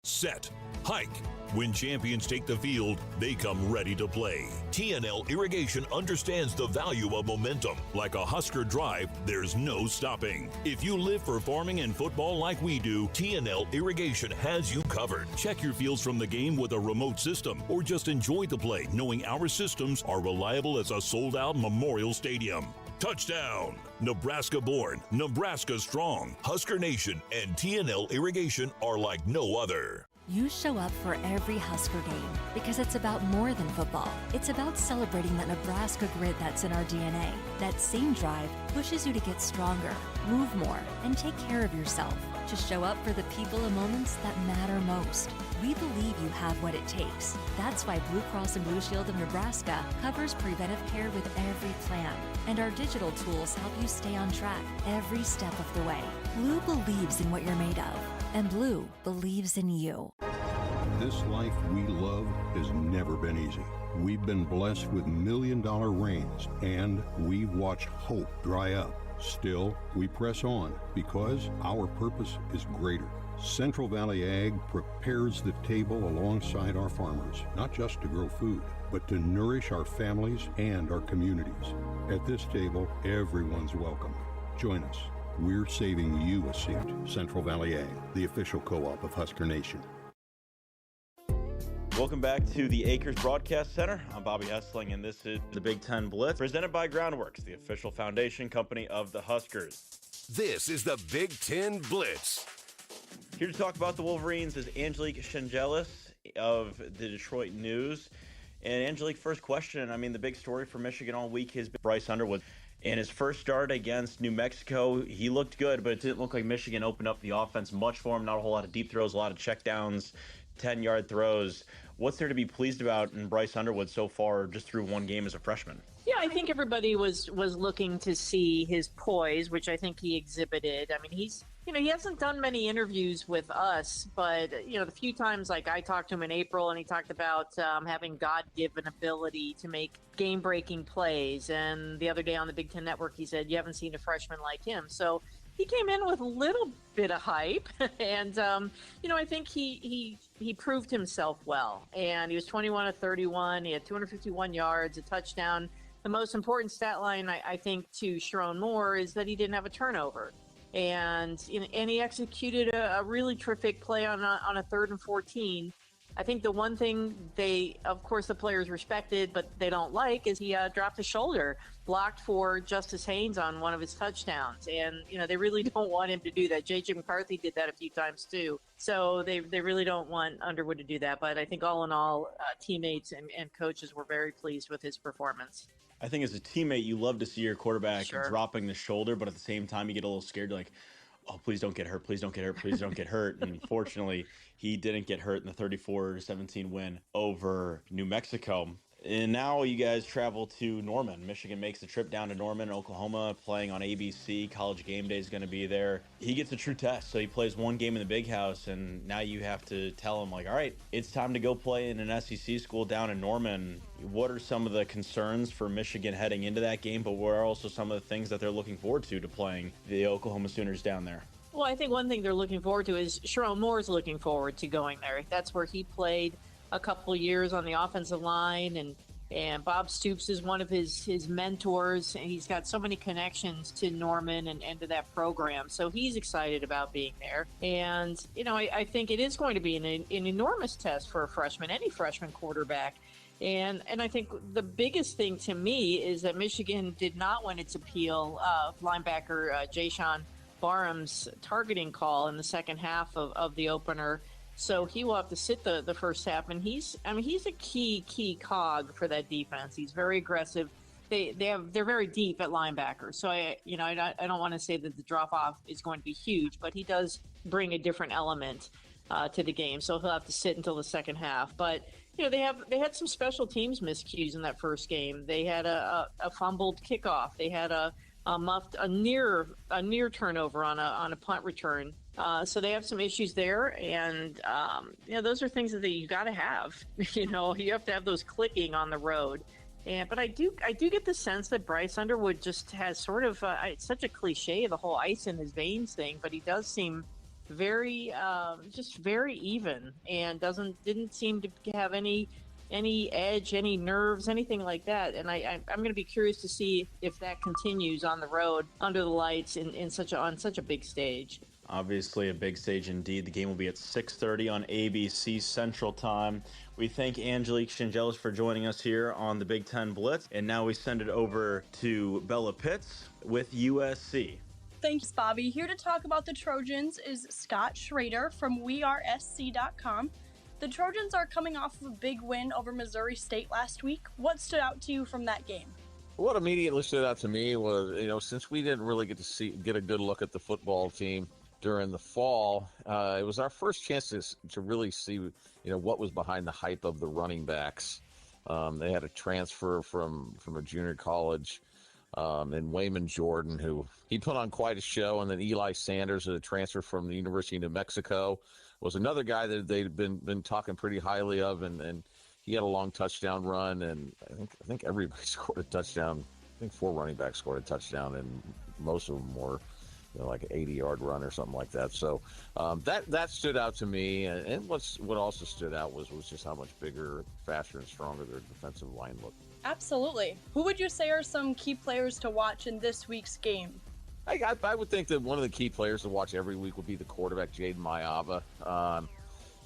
Set, hike. When champions take the field, they come ready to play. TNL Irrigation understands the value of momentum. Like a Husker drive, there's no stopping. If you live for farming and football like we do, TNL Irrigation has you covered. Check your fields from the game with a remote system, or just enjoy the play, knowing our systems are reliable as a sold-out Memorial Stadium. Touchdown! Nebraska born, Nebraska strong. Husker Nation and TNL Irrigation are like no other. You show up for every Husker game because it's about more than football. It's about celebrating that Nebraska grit that's in our DNA. That same drive pushes you to get stronger, move more, and take care of yourself. To show up for the people and moments that matter most. We believe you have what it takes. That's why Blue Cross and Blue Shield of Nebraska covers preventive care with every plan. And our digital tools help you stay on track every step of the way. Blue believes in what you're made of. And Blue believes in you. This life we love has never been easy. We've been blessed with million-dollar rains, and we've watched hope dry up. Still, we press on because our purpose is greater. Central Valley Ag prepares the table alongside our farmers, not just to grow food, but to nourish our families and our communities. At this table, everyone's welcome. Join us. We're saving you a seat. Central Valley Ag, the official co-op of Husker Nation. Welcome back to the Akrs Broadcast Center. I'm Bobby Hessling, and this is the Big Ten Blitz, presented by Groundworks, the official foundation company of the Huskers. This is the Big Ten Blitz. Here to talk about the Wolverines is Angelique Shengelis of the Detroit News. And Angelique, first question. I mean, the big story for Michigan all week has been Bryce Underwood. In his first start against New Mexico, he looked good, but it didn't look like Michigan opened up the offense much for him. Not a whole lot of deep throws, a lot of checkdowns, 10-yard throws. What's there to be pleased about in Bryce Underwood so far, just through one game as a freshman? Yeah, I think everybody was looking to see his poise, which I think he exhibited. I mean, he hasn't done many interviews with us, but, the few times like I talked to him in April and he talked about having God-given ability to make game-breaking plays. And the other day on the Big Ten Network, he said, you haven't seen a freshman like him. So he came in with a little bit of hype, and I think he proved himself well. And he was 21 of 31. He had 251 yards, a touchdown. The most important stat line, I think, to Sharon Moore is that he didn't have a turnover, and he executed a really terrific play on a 3rd and 14. I think the one thing of course, the players respected, but they don't like is he dropped his shoulder, blocked for Justice Haynes on one of his touchdowns. And, they really don't want him to do that. J.J. McCarthy did that a few times too. So they really don't want Underwood to do that. But I think all in all, teammates and coaches were very pleased with his performance. I think as a teammate, you love to see your quarterback dropping the shoulder, but at the same time, you get a little scared. You're like, oh, please don't get hurt. Please don't get hurt. Please don't get hurt. And fortunately, he didn't get hurt in the 34-17 win over New Mexico. And now you guys travel to Norman. Michigan makes the trip down to Norman, Oklahoma, playing on ABC. College Game Day is going to be there. He gets a true test. So he plays one game in the Big House, and now you have to tell him, like, all right, it's time to go play in an SEC school down in Norman. What are some of the concerns for Michigan heading into that game, but what are also some of the things that they're looking forward to playing the Oklahoma Sooners down there? Well, I think one thing they're looking forward to is Sherrone Moore's looking forward to going there. That's where he played a couple of years on the offensive line, and Bob Stoops is one of his mentors, and he's got so many connections to Norman and to that program. So he's excited about being there. And, I think it is going to be an enormous test for a freshman, any freshman quarterback. And I think the biggest thing to me is that Michigan did not win its appeal of linebacker Jayshon Barham's targeting call in the second half of the opener. So he will have to sit the first half, and he's a key cog for that defense. He's very aggressive. They're very deep at linebacker. So I don't want to say that the drop off is going to be huge, but he does bring a different element to the game. So he'll have to sit until the second half. But they had some special teams miscues in that first game. They had a fumbled kickoff. They had a near turnover on a punt return. So they have some issues there, and those are things that you got to have. You have to have those clicking on the road. But I do get the sense that Bryce Underwood just has sort of it's such a cliche, the whole ice in his veins thing, but he does seem very even, and didn't seem to have any edge, any nerves, anything like that. And I'm going to be curious to see if that continues on the road under the lights on such a big stage. Obviously a big stage indeed. The game will be at 6:30 on ABC Central Time. We thank Angelique Shingelis for joining us here on the Big Ten Blitz. And now we send it over to Bella Pitts with USC. Thanks, Bobby. Here to talk about the Trojans is Scott Schrader from wearesc.com. The Trojans are coming off of a big win over Missouri State last week. What stood out to you from that game? What immediately stood out to me was, since we didn't really get a good look at the football team during the fall, it was our first chance to really see, what was behind the hype of the running backs. They had a transfer from a junior college, and Wayman Jordan, who he put on quite a show, and then Eli Sanders, a transfer from the University of New Mexico, was another guy that they'd been talking pretty highly of, and he had a long touchdown run, and I think everybody scored a touchdown. I think 4 running backs scored a touchdown, and most of them were like an 80-yard run or something like that. So that stood out to me, and what also stood out was just how much bigger, faster, and stronger their defensive line looked. Absolutely. Who would you say are some key players to watch in this week's game? I would think that one of the key players to watch every week would be the quarterback, Jaden Mayava.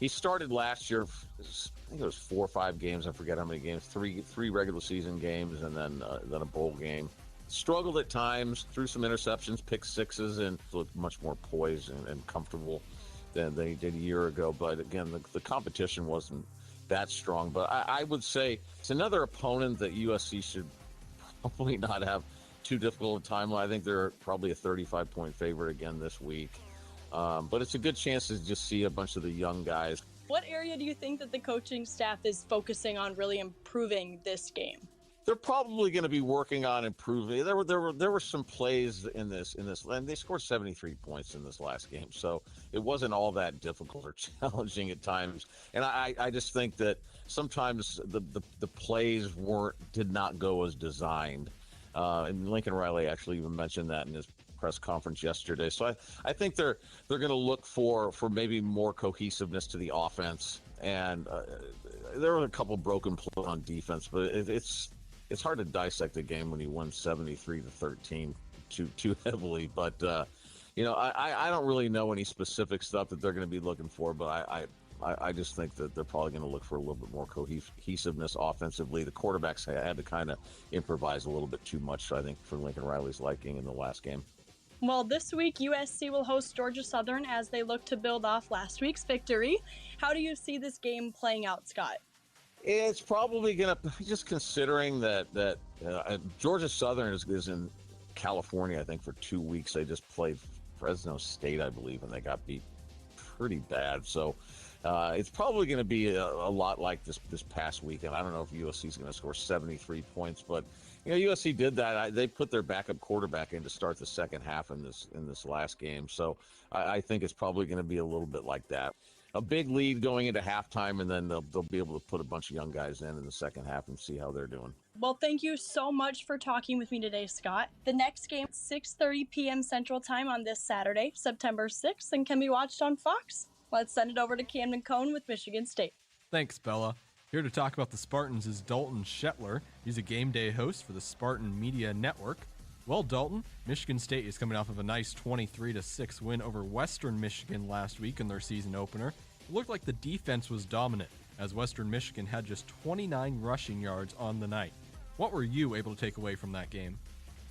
He started last year, I think it was 4 or 5 games. I forget how many games. Three regular season games, and then a bowl game. Struggled at times, threw some interceptions, picked sixes, and looked much more poised and comfortable than they did a year ago. But again, the competition wasn't that strong. But I would say it's another opponent that USC should probably not have too difficult a time. I think they're probably a 35-point favorite again this week. But it's a good chance to just see a bunch of the young guys. What area do you think that the coaching staff is focusing on really improving this game? They're probably going to be working on improving. There were some plays in this, and they scored 73 points in this last game, so it wasn't all that difficult or challenging at times. And I just think that sometimes the plays did not go as designed. And Lincoln Riley actually even mentioned that in his press conference yesterday. So I think they're going to look for maybe more cohesiveness to the offense. And there were a couple broken plays on defense, but it's hard to dissect a game when you win 73-13 too heavily. But I don't really know any specific stuff that they're going to be looking for. But I just think that they're probably going to look for a little bit more cohesiveness offensively. The quarterbacks had to kind of improvise a little bit too much, I think, for Lincoln Riley's liking in the last game. Well, this week, USC will host Georgia Southern as they look to build off last week's victory. How do you see this game playing out, Scott? It's probably going to, just considering that Georgia Southern is in California, I think, for 2 weeks. They just played Fresno State, I believe, and they got beat pretty bad. So It's probably going to be a lot like this past weekend. I don't know if USC is going to score 73 points, but USC did that. They put their backup quarterback in to start the second half in this last game. So I think it's probably going to be a little bit like that. A big lead going into halftime, and then they'll be able to put a bunch of young guys in the second half and see how they're doing. Well, thank you so much for talking with me today, Scott. The next game is 6:30 p.m. Central Time on this Saturday, September 6th, and can be watched on Fox. Let's send it over to Camden Cohn with Michigan State. Thanks, Bella. Here to talk about the Spartans is Dalton Shetler. He's a game day host for the Spartan Media Network. Well, Dalton, Michigan State is coming off of a nice 23-6 win over Western Michigan last week in their season opener. It looked like the defense was dominant, as Western Michigan had just 29 rushing yards on the night. What were you able to take away from that game?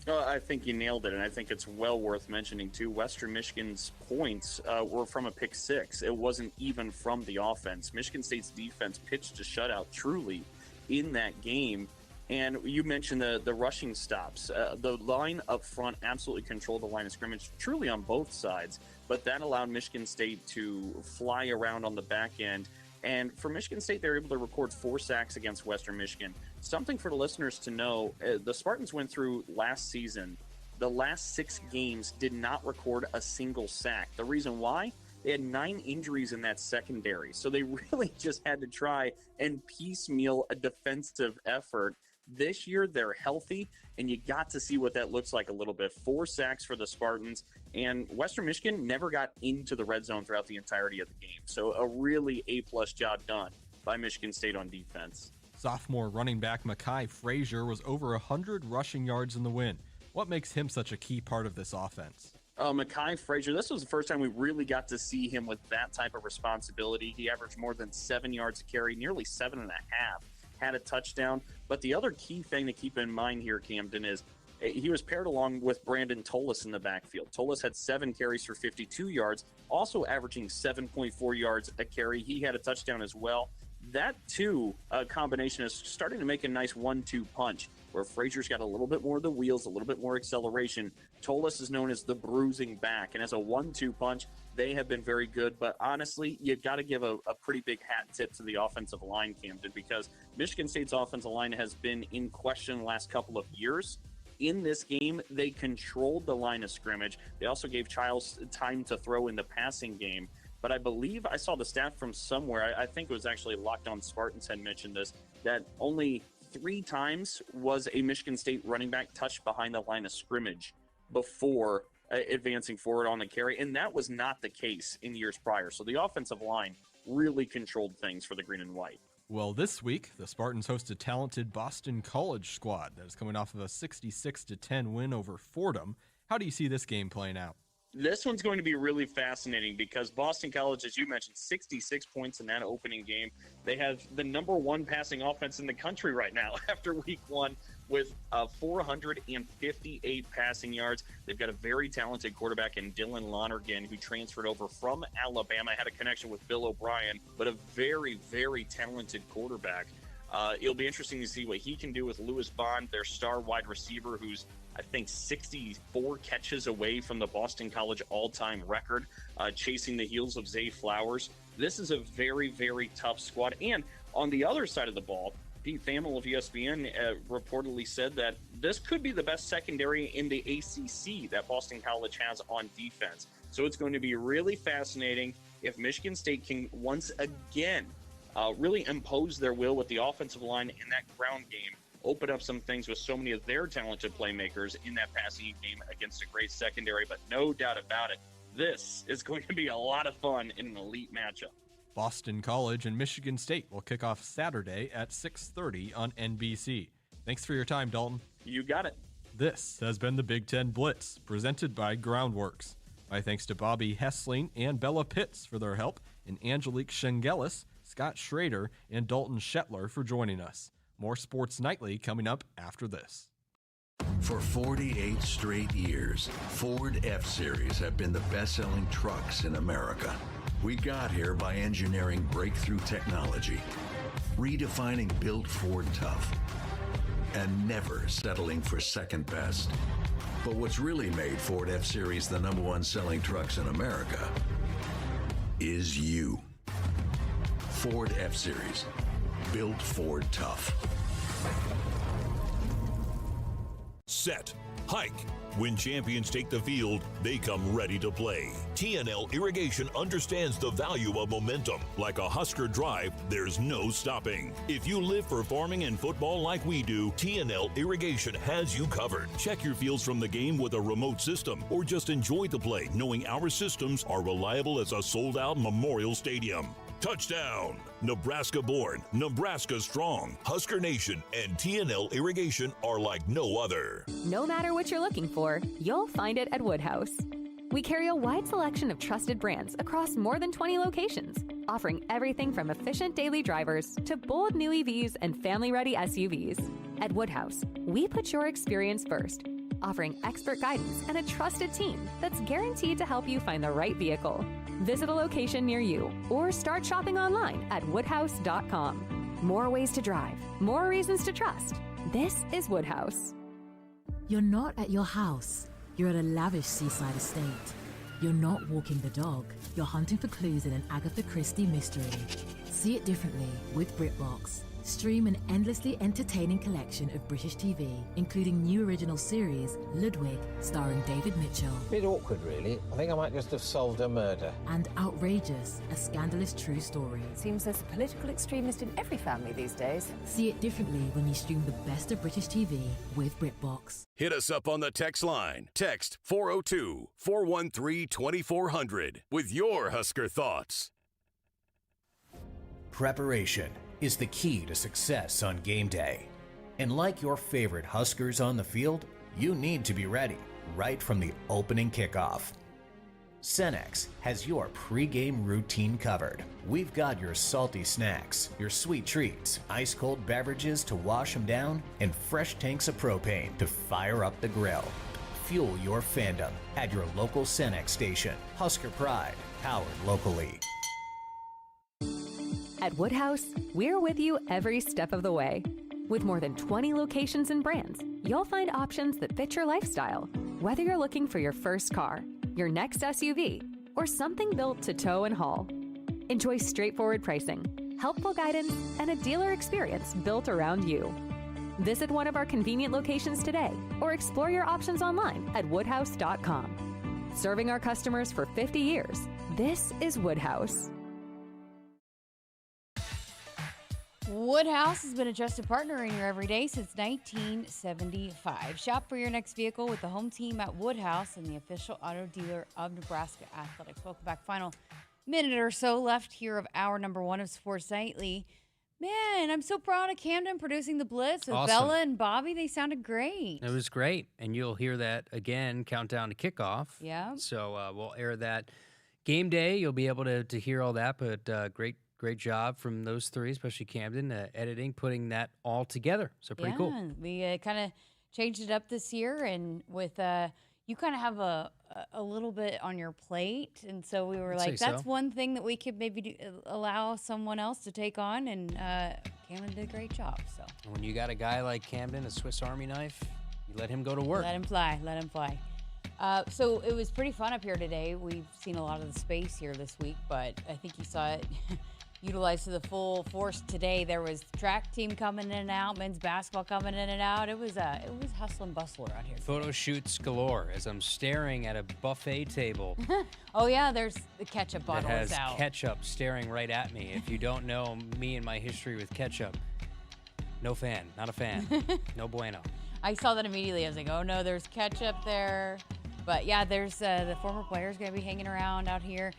I think you nailed it, and I think it's well worth mentioning, too. Western Michigan's points were from a pick six. It wasn't even from the offense. Michigan State's defense pitched a shutout, truly, in that game. And you mentioned the rushing stops. The line up front absolutely controlled the line of scrimmage, truly on both sides. But that allowed Michigan State to fly around on the back end. And for Michigan State, they were able to record 4 sacks against Western Michigan. Something for the listeners to know, the Spartans went through last season. The last 6 games did not record a single sack. The reason why? They had 9 injuries in that secondary. So they really just had to try and piecemeal a defensive effort. This year, they're healthy, and you got to see what that looks like a little bit. 4 sacks for the Spartans, and Western Michigan never got into the red zone throughout the entirety of the game. So a really A-plus job done by Michigan State on defense. Sophomore running back Mekhi Frazier was over 100 rushing yards in the win. What makes him such a key part of this offense? Mekhi Frazier, this was the first time we really got to see him with that type of responsibility. He averaged more than 7 yards a carry, nearly 7.5. Had a touchdown. But the other key thing to keep in mind here, Camden, is he was paired along with Brandon Tollis in the backfield. Tollis had 7 carries for 52 yards, also averaging 7.4 yards a carry. He had a touchdown as well. That, too, combination is starting to make a nice 1-2 punch, where Frazier's got a little bit more of the wheels, a little bit more acceleration. Tollis is known as the bruising back, and as a 1-2 punch, they have been very good. But honestly, you've got to give a pretty big hat tip to the offensive line, Camden, because Michigan State's offensive line has been in question the last couple of years. In this game, they controlled the line of scrimmage. They also gave Childs time to throw in the passing game. But I believe I saw the stat from somewhere, I think it was actually Locked On Spartans had mentioned this, that only 3 times was a Michigan State running back touched behind the line of scrimmage before advancing forward on the carry, and that was not the case in years prior. So the offensive line really controlled things for the green and white. Well, this week, the Spartans host a talented Boston College squad that is coming off of a 66-10 win over Fordham. How do you see this game playing out? This one's going to be really fascinating because Boston College, as you mentioned, 66 points in that opening game. They have the number 1 passing offense in the country right now after week 1 with 458 passing yards. They've got a very talented quarterback in Dylan Lonergan, who transferred over from Alabama, had a connection with Bill O'Brien, but a very, very talented quarterback. It'll be interesting to see what he can do with Lewis Bond, their star wide receiver, who's I think 64 catches away from the Boston College all-time record, chasing the heels of Zay Flowers. This is a very, very tough squad. And on the other side of the ball, Pete Thamel of ESPN reportedly said that this could be the best secondary in the ACC that Boston College has on defense. So it's going to be really fascinating if Michigan State can once again really impose their will with the offensive line in that ground game, open up some things with so many of their talented playmakers in that passing game against a great secondary. But no doubt about it, this is going to be a lot of fun in an elite matchup. Boston College and Michigan State will kick off Saturday at 6:30 on NBC. Thanks for your time, Dalton. You got it. This has been the Big Ten Blitz, presented by Groundworks. My thanks to Bobby Hessling and Bella Pitts for their help, and Angelique Shengelis, Scott Schrader, and Dalton Shetler for joining us. More Sports Nightly coming up after this. For 48 straight years, Ford F-Series have been the best-selling trucks in America. We got here by engineering breakthrough technology, redefining built Ford tough, and never settling for second best. But what's really made Ford F-Series the #1 selling trucks in America is you. Ford F-Series. Built Ford tough. Set. Hike. When champions take the field, they come ready to play. TNL Irrigation understands the value of momentum. Like a Husker drive, there's no stopping. If you live for farming and football like we do, TNL Irrigation has you covered. Check your fields from the game with a remote system, or just enjoy the play knowing our systems are reliable as a sold-out Memorial Stadium. Touchdown! Nebraska born, Nebraska strong. Husker Nation and TNL Irrigation are like no other. No matter what you're looking for, you'll find it at Woodhouse. We carry a wide selection of trusted brands across more than 20 locations, offering everything from efficient daily drivers to bold new EVs and family-ready SUVs. At Woodhouse, we put your experience first, offering expert guidance and a trusted team that's guaranteed to help you find the right vehicle. Visit a location near you or start shopping online at woodhouse.com. More ways to drive, more reasons to trust. This is Woodhouse. You're not at your house. You're at a lavish seaside estate. You're not walking the dog. You're hunting for clues in an Agatha Christie mystery. See it differently with BritBox. Stream an endlessly entertaining collection of British TV, including new original series, Ludwig, starring David Mitchell. Bit awkward, really. I think I might just have solved a murder. And Outrageous, a scandalous true story. Seems there's a political extremist in every family these days. See it differently when you stream the best of British TV with BritBox. Hit us up on the text line. Text 402-413-2400 with your Husker thoughts. Preparation is the key to success on game day. And like your favorite Huskers on the field, you need to be ready right from the opening kickoff. Cenex has your pregame routine covered. We've got your salty snacks, your sweet treats, ice-cold beverages to wash them down, and fresh tanks of propane to fire up the grill. Fuel your fandom at your local Cenex station. Husker Pride, powered locally. At Woodhouse, we're with you every step of the way. With more than 20 locations and brands, you'll find options that fit your lifestyle. Whether you're looking for your first car, your next SUV, or something built to tow and haul. Enjoy straightforward pricing, helpful guidance, and a dealer experience built around you. Visit one of our convenient locations today or explore your options online at woodhouse.com. Serving our customers for 50 years, this is Woodhouse. Woodhouse has been a trusted partner in your everyday since 1975. Shop for your next vehicle with the home team at Woodhouse and the official auto dealer of Nebraska Athletics. Welcome back. Final minute or so left here of hour number one of Sports Nightly. Man, I'm so proud of Camden producing the Blitz with Awesome. Bella and Bobby. They sounded great. It was great, and you'll hear that again, countdown to kickoff. Yeah. So we'll air that game day. You'll be able to hear all that, but great job from those three, especially Camden, editing, putting that all together. So pretty cool. We kind of changed it up this year, and with you kind of have a little bit on your plate, and so we were like, that's one thing that we could maybe allow someone else to take on, and Camden did a great job. So when you got a guy like Camden, a Swiss Army knife, you let him go to work. Let him fly. So it was pretty fun up here today. We've seen a lot of the space here this week, but I think you saw it utilized to the full force today. There was track team coming in and out, men's basketball coming in and out. It was hustle and bustle around here. Photo shoots galore as I'm staring at a buffet table. Oh yeah, there's the ketchup bottle that has is out. Ketchup staring right at me. If you don't know me and my history with ketchup, not a fan. No bueno. I saw that immediately. I was like, oh no, there's ketchup there. But yeah, there's the former players going to be hanging around out here.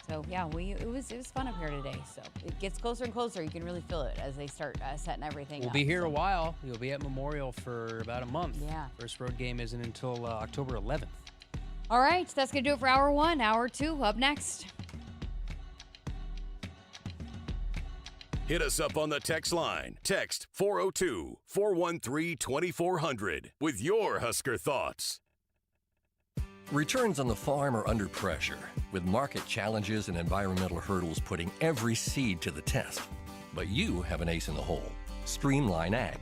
So yeah, it was fun up here today. So it gets closer and closer. You can really feel it as they start setting everything up. We'll be here a while. You'll be at Memorial for about a month. Yeah. First road game isn't until October 11th. All right, that's going to do it for hour one. Hour two up next. Hit us up on the text line. Text 402-413-2400 with your Husker thoughts. Returns on the farm are under pressure, with market challenges and environmental hurdles putting every seed to the test. But you have an ace in the hole, Streamline Ag.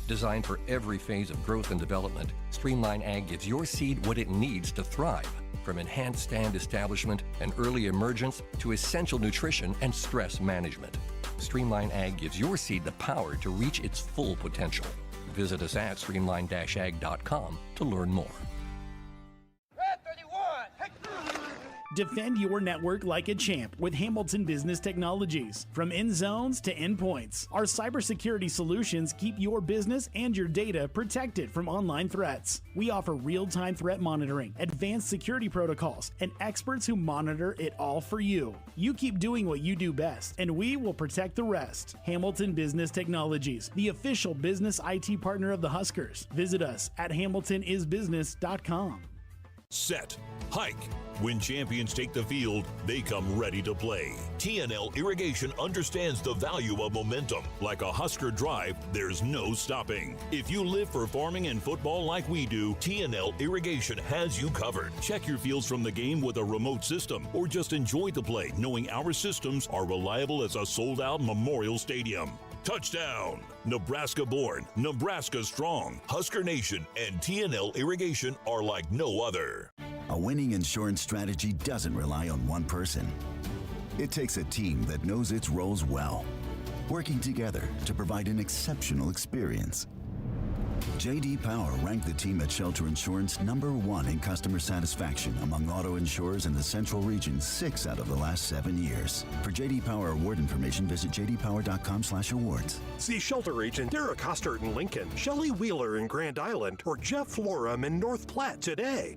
Designed for every phase of growth and development, Streamline Ag gives your seed what it needs to thrive. from enhanced stand establishment and early emergence to essential nutrition and stress management. Streamline Ag gives your seed the power to reach its full potential. Visit us at streamline-ag.com to learn more. Defend your network like a champ with Hamilton Business Technologies. From end zones to endpoints, our cybersecurity solutions keep your business and your data protected from online threats. We offer real-time threat monitoring, advanced security protocols, and experts who monitor it all for you. You keep doing what you do best, and we will protect the rest. Hamilton Business Technologies, the official business IT partner of the Huskers. Visit us at hamiltonisbusiness.com. Set, hike. When champions take the field, they come ready to play. TNL Irrigation understands the value of momentum. Like a Husker drive, there's no stopping. If you live for farming and football like we do, TNL Irrigation has you covered. Check your fields from the game with a remote system, or just enjoy the play knowing our systems are reliable as a sold-out Memorial Stadium. Touchdown! Nebraska born, Nebraska strong. Husker Nation and TNL Irrigation are like no other. A winning insurance strategy doesn't rely on one person. It takes a team that knows its roles well, working together to provide an exceptional experience. J.D. Power ranked the team at Shelter Insurance #1 in customer satisfaction among auto insurers in the Central Region 6 out of the last 7 years. For J.D. Power award information, visit jdpower.com/awards. See Shelter Agent Derek Hostert in Lincoln, Shelley Wheeler in Grand Island, or Jeff Florum in North Platte today.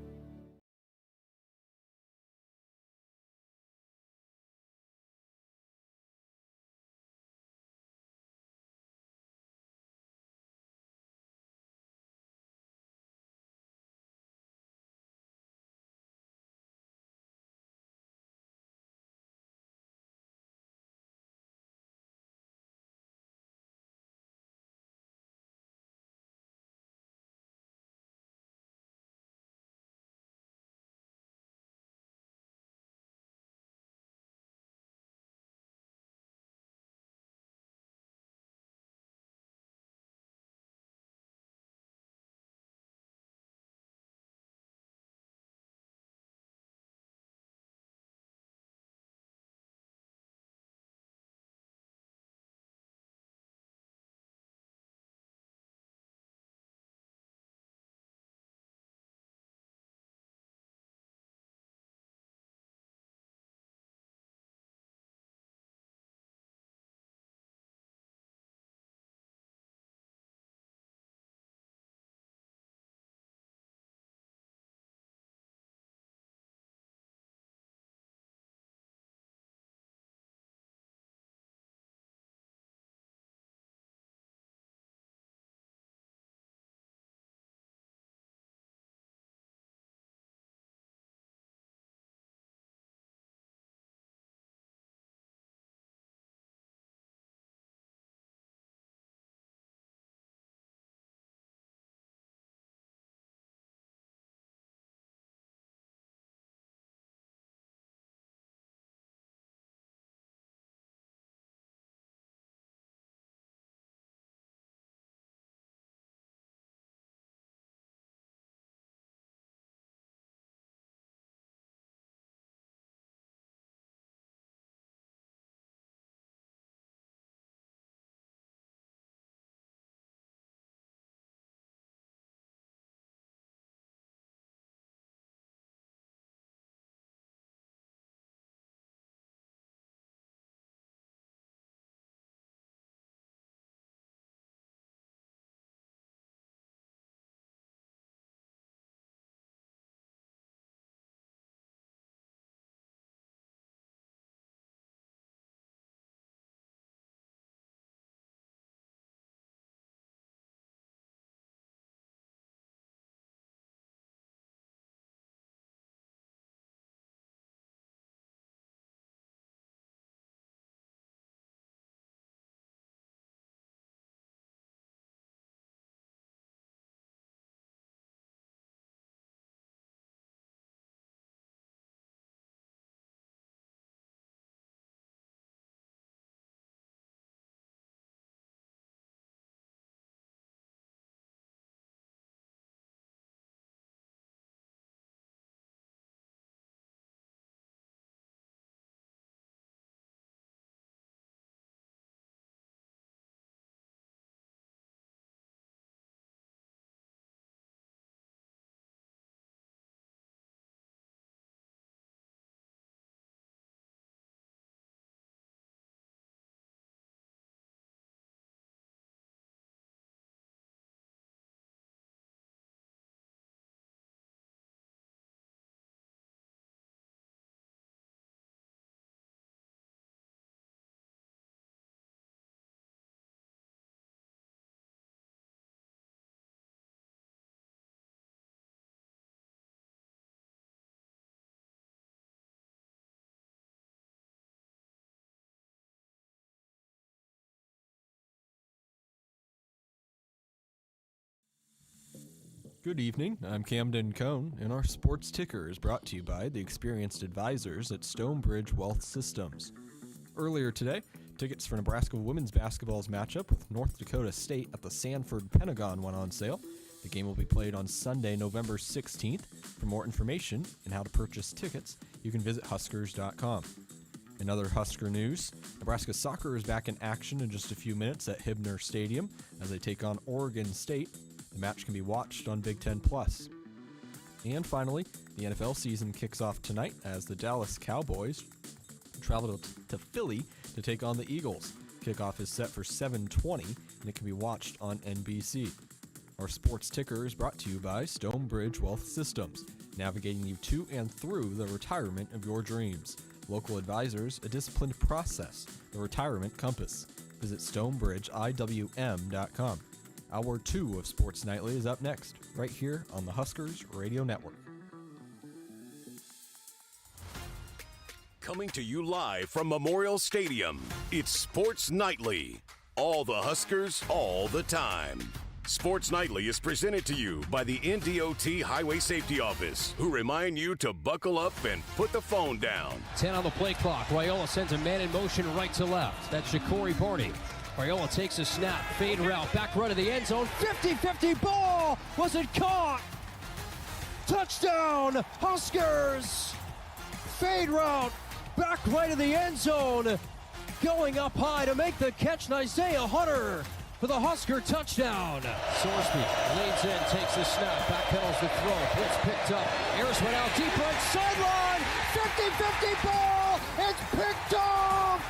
Good evening, I'm Camden Cohn, and our sports ticker is brought to you by the experienced advisors at Stonebridge Wealth Systems. Earlier today, tickets for Nebraska women's basketball's matchup with North Dakota State at the Sanford Pentagon went on sale. The game will be played on Sunday, November 16th. For more information and how to purchase tickets, you can visit Huskers.com. In other Husker news, Nebraska soccer is back in action in just a few minutes at Hibner Stadium as they take on Oregon State. The match can be watched on Big Ten Plus. And finally, the NFL season kicks off tonight as the Dallas Cowboys travel to Philly to take on the Eagles. Kickoff is set for 7:20, and it can be watched on NBC. Our sports ticker is brought to you by Stonebridge Wealth Systems, navigating you to and through the retirement of your dreams. Local advisors, a disciplined process, the retirement compass. Visit StonebridgeIWM.com. Hour 2 of Sports Nightly is up next, right here on the Huskers Radio Network. Coming to you live from Memorial Stadium, it's Sports Nightly. All the Huskers, all the time. Sports Nightly is presented to you by the NDOT Highway Safety Office, who remind you to buckle up and put the phone down. 10 on the play clock. Riola sends a man in motion right to left. That's Shakori Barney. Riola takes a snap, fade route, back right of the end zone. 50-50 ball! Was it caught? Touchdown, Huskers! Fade route, back right of the end zone. Going up high to make the catch, Isaiah Hunter for the Husker touchdown. Sorsby leans in, takes the snap, backpedals the throw. Blitz picked up. Ayers went out deep right sideline. 50-50 ball. It's picked off.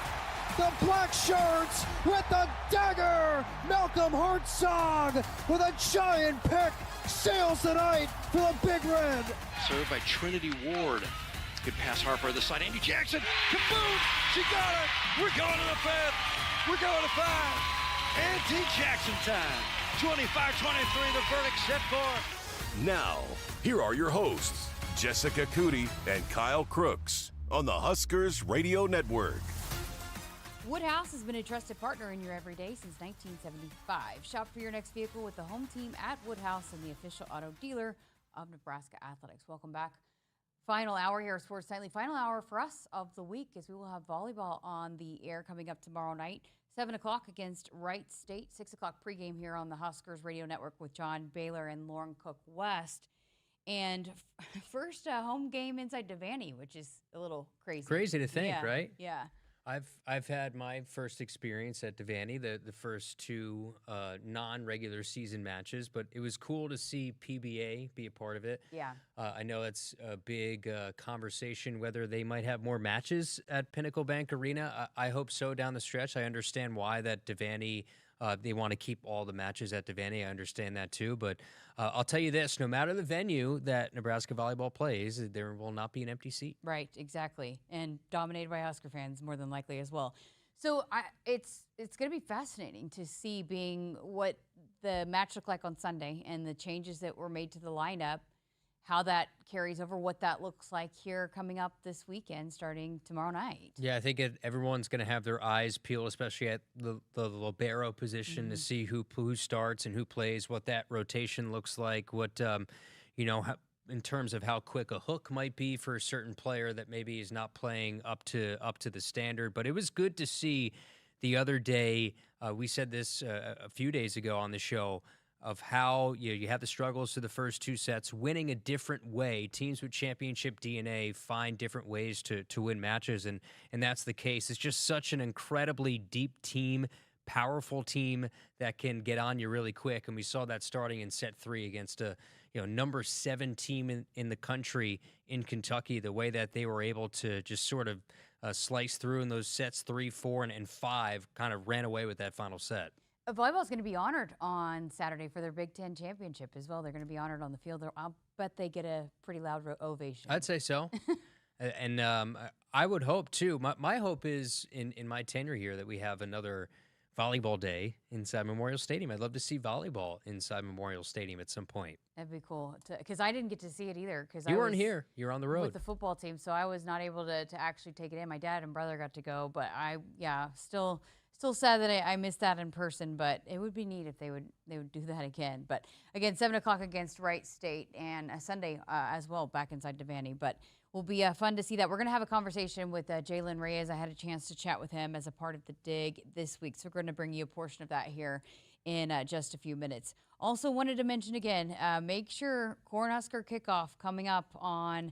The black shirts with the dagger. Malcolm Hartzog with a giant pick sails the night for the Big Red. Served by Trinity Ward. Good pass, Harper the side. Andy Jackson. Kaboom! She got it. We're going to the fifth. We're going to five. Andy Jackson time. 25-23. The verdict set for. Now, here are your hosts, Jessica Coody and Kyle Crooks on the Huskers Radio Network. Woodhouse has been a trusted partner in your everyday since 1975. Shop for your next vehicle with the home team at Woodhouse and the official auto dealer of Nebraska Athletics. Welcome back. Final hour here, Sports Nightly. Final hour for us of the week as we will have volleyball on the air coming up tomorrow night. 7 o'clock against Wright State. 6 o'clock pregame here on the Huskers Radio Network with John Baylor and Lauren Cook West. And first home game inside Devaney, which is a little crazy. Crazy to think, right? Yeah. I've had my first experience at Devaney, the first two non-regular season matches, but it was cool to see PBA be a part of it. Yeah. I know that's a big conversation whether they might have more matches at Pinnacle Bank Arena. I hope so down the stretch. I understand why that Devaney, they want to keep all the matches at Devaney. I understand that too, but I'll tell you this, no matter the venue that Nebraska volleyball plays, there will not be an empty seat. Right, exactly. And dominated by Husker fans more than likely as well. So it's going to be fascinating to see being what the match looked like on Sunday and the changes that were made to the lineup, how that carries over, what that looks like here coming up this weekend starting tomorrow night. Yeah, I think everyone's going to have their eyes peeled, especially at the libero position to see who starts and who plays, what that rotation looks like, what, in terms of how quick a hook might be for a certain player that maybe is not playing up to the standard. But it was good to see the other day, we said this a few days ago on the show, of how you have the struggles to the first two sets, winning a different way. Teams with championship DNA find different ways to win matches, and that's the case. It's just such an incredibly deep team, powerful team that can get on you really quick, and we saw that starting in set 3 against a number 7 team in the country in Kentucky, the way that they were able to just sort of slice through in those sets 3, 4, and 5, kind of ran away with that final set. Volleyball is going to be honored on Saturday for their Big Ten championship as well. They're going to be honored on the field. I'll bet they get a pretty loud ovation. I'd say so. And I would hope, too. My hope is in my tenure here that we have another volleyball day inside Memorial Stadium. I'd love to see volleyball inside Memorial Stadium at some point. That'd be cool. Because I didn't get to see it either. You weren't here. You were on the road. With the football team, so I was not able to actually take it in. My dad and brother got to go, but still Still sad that I missed that in person, but it would be neat if they would do that again. But again, 7 o'clock against Wright State, and a Sunday as well back inside Vandy. But will be fun to see that. We're going to have a conversation with Jaylen Reyes. I had a chance to chat with him as a part of the Dig this week, so we're going to bring you a portion of that here in just a few minutes. Also wanted to mention again, make sure Cornhusker Kickoff coming up on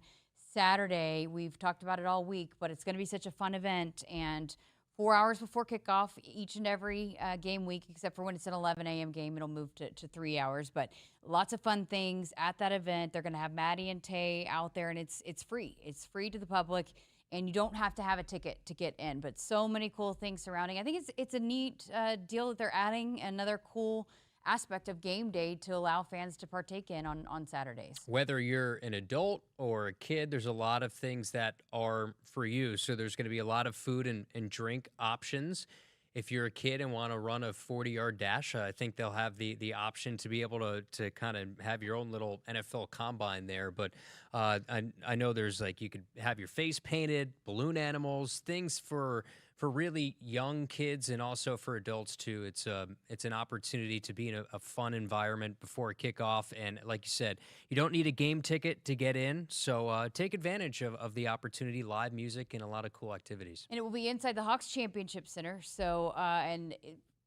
Saturday. We've talked about it all week, but it's going to be such a fun event, and 4 hours before kickoff each and every game week, except for when it's an 11 a.m. game, it'll move to 3 hours. But lots of fun things at that event. They're going to have Maddie and Tay out there, and it's free. It's free to the public, and you don't have to have a ticket to get in. But so many cool things surrounding. I think it's a neat deal that they're adding another cool aspect of game day to allow fans to partake in on Saturdays. Whether you're an adult or a kid, there's a lot of things that are for you. So there's going to be a lot of food and drink options. If you're a kid and want to run a 40-yard dash, I think they'll have the option to be able to kind of have your own little NFL combine there. But I know there's you could have your face painted, balloon animals, things for really young kids and also for adults too. It's an opportunity to be in a fun environment before a kickoff. And like you said, you don't need a game ticket to get in. So take advantage of the opportunity, live music and a lot of cool activities. And it will be inside the Hawks Championship Center. So,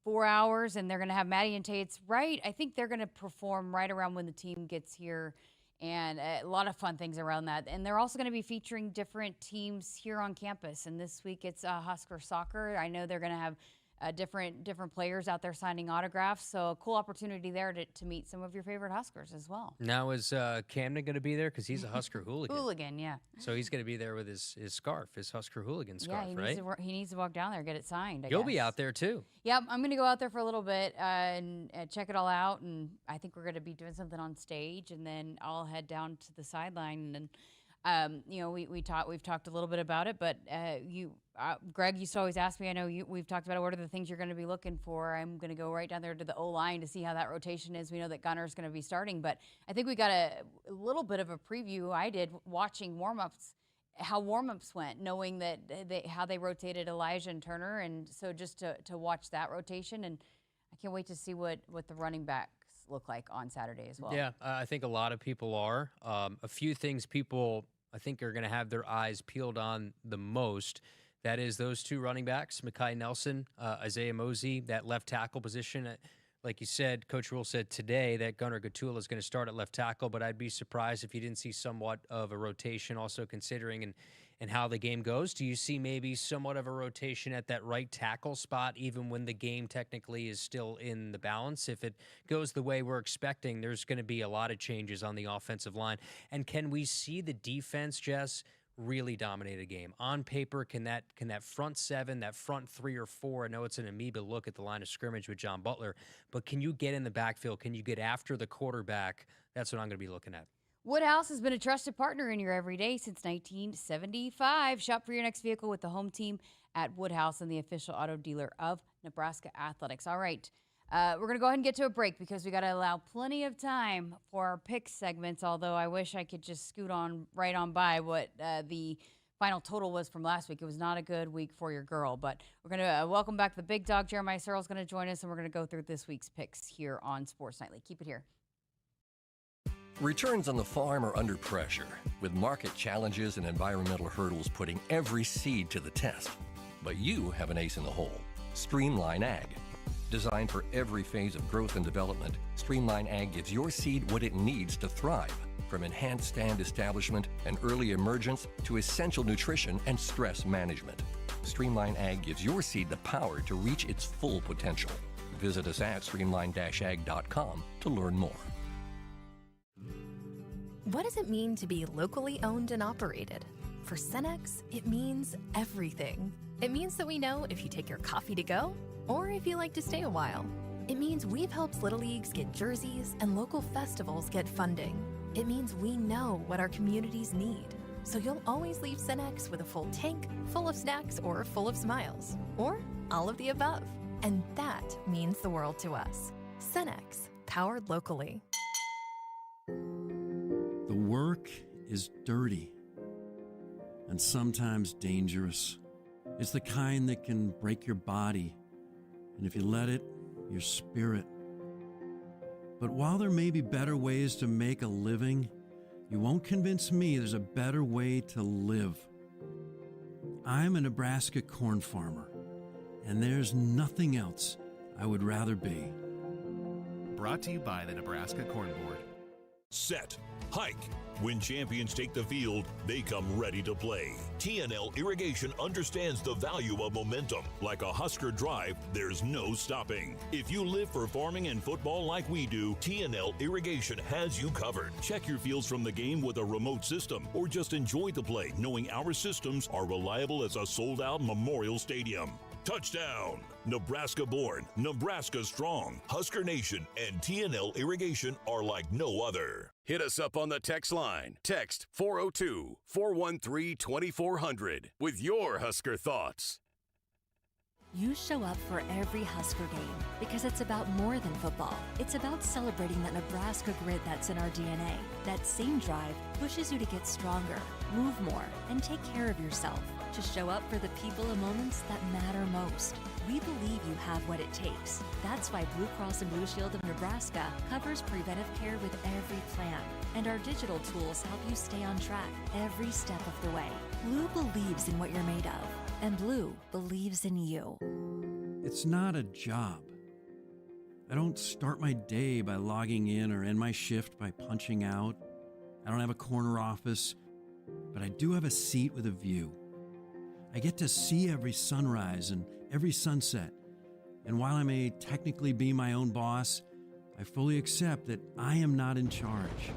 4 hours, and they're going to have Maddie and Tay. It's right. I think they're going to perform right around when the team gets here. And a lot of fun things around that. And they're also going to be featuring different teams here on campus. And this week it's Husker soccer. I know they're going to have different players out there signing autographs. So a cool opportunity there to meet some of your favorite Huskers as well. Now is Camden going to be there? Because he's a Husker hooligan. Hooligan, yeah. So he's going to be there with his scarf, his Husker hooligan scarf, right? He needs to walk down there and get it signed, You'll be out there too. Yeah, I'm going to go out there for a little bit and check it all out. And I think we're going to be doing something on stage. And then I'll head down to the sideline. And we've talked a little bit about it, but Greg used to always ask me, I know we've talked about what are the things you're going to be looking for. I'm going to go right down there to the O-line to see how that rotation is. We know that Gunner's going to be starting, but I think we got a little bit of a preview I did watching warm-ups, how warm-ups went, knowing that how they rotated Elijah and Turner, and so just to watch that rotation, and I can't wait to see what the running backs look like on Saturday as well. Yeah, I think a lot of people are. A few things people I think are going to have their eyes peeled on the most. That is those two running backs, Mekhi Nelson, Isaiah Mosey, that left tackle position. Like you said, Coach Rule said today that Gunnar Gatula is going to start at left tackle, but I'd be surprised if you didn't see somewhat of a rotation also considering and how the game goes. Do you see maybe somewhat of a rotation at that right tackle spot even when the game technically is still in the balance? If it goes the way we're expecting, there's going to be a lot of changes on the offensive line. And can we see the defense, Jess, really dominate a game? On paper, can that front seven, that front 3 or 4, I know it's an amoeba look at the line of scrimmage with John Butler, but can you get in the backfield? Can you get after the quarterback? That's what I'm going to be looking at. Woodhouse has been a trusted partner in your everyday since 1975. Shop for your next vehicle with the home team at Woodhouse and the official auto dealer of Nebraska Athletics. All right, we're going to go ahead and get to a break because we got to allow plenty of time for our pick segments, although I wish I could just scoot on right on by what the final total was from last week. It was not a good week for your girl, but we're going to welcome back the big dog. Jeremiah Searle's going to join us, and we're going to go through this week's picks here on Sports Nightly. Keep it here. Returns on the farm are under pressure, with market challenges and environmental hurdles putting every seed to the test. But you have an ace in the hole, Streamline Ag. Designed for every phase of growth and development, Streamline Ag gives your seed what it needs to thrive, from enhanced stand establishment and early emergence to essential nutrition and stress management. Streamline Ag gives your seed the power to reach its full potential. Visit us at streamline-ag.com to learn more. What does it mean to be locally owned and operated? For Cenex, it means everything. It means that we know if you take your coffee to go or if you like to stay a while. It means we've helped Little Leagues get jerseys and local festivals get funding. It means we know what our communities need. So you'll always leave Cenex with a full tank, full of snacks, or full of smiles. Or all of the above. And that means the world to us. Cenex, powered locally. The work is dirty and sometimes dangerous. It's the kind that can break your body and if you let it, your spirit. But while there may be better ways to make a living, you won't convince me there's a better way to live. I'm a Nebraska corn farmer, and there's nothing else I would rather be. Brought to you by the Nebraska Corn Board. Set, hike. When champions take the field, they come ready to play. TNL Irrigation understands the value of momentum. Like a Husker drive, there's no stopping. If you live for farming and football like we do, TNL Irrigation has you covered. Check your fields from the game with a remote system, or just enjoy the play knowing our systems are reliable as a sold-out Memorial Stadium. Touchdown! Nebraska born, Nebraska strong. Husker Nation and TNL Irrigation are like no other. Hit us up on the text line. Text 402-413-2400 with your Husker thoughts. You show up for every Husker game because it's about more than football. It's about celebrating that Nebraska grit that's in our DNA. That same drive pushes you to get stronger, move more, and take care of yourself. To show up for the people and moments that matter most. We believe you have what it takes. That's why Blue Cross and Blue Shield of Nebraska covers preventive care with every plan. And our digital tools help you stay on track every step of the way. Blue believes in what you're made of. And Blue believes in you. It's not a job. I don't start my day by logging in or end my shift by punching out. I don't have a corner office, but I do have a seat with a view. I get to see every sunrise and every sunset. And while I may technically be my own boss, I fully accept that I am not in charge.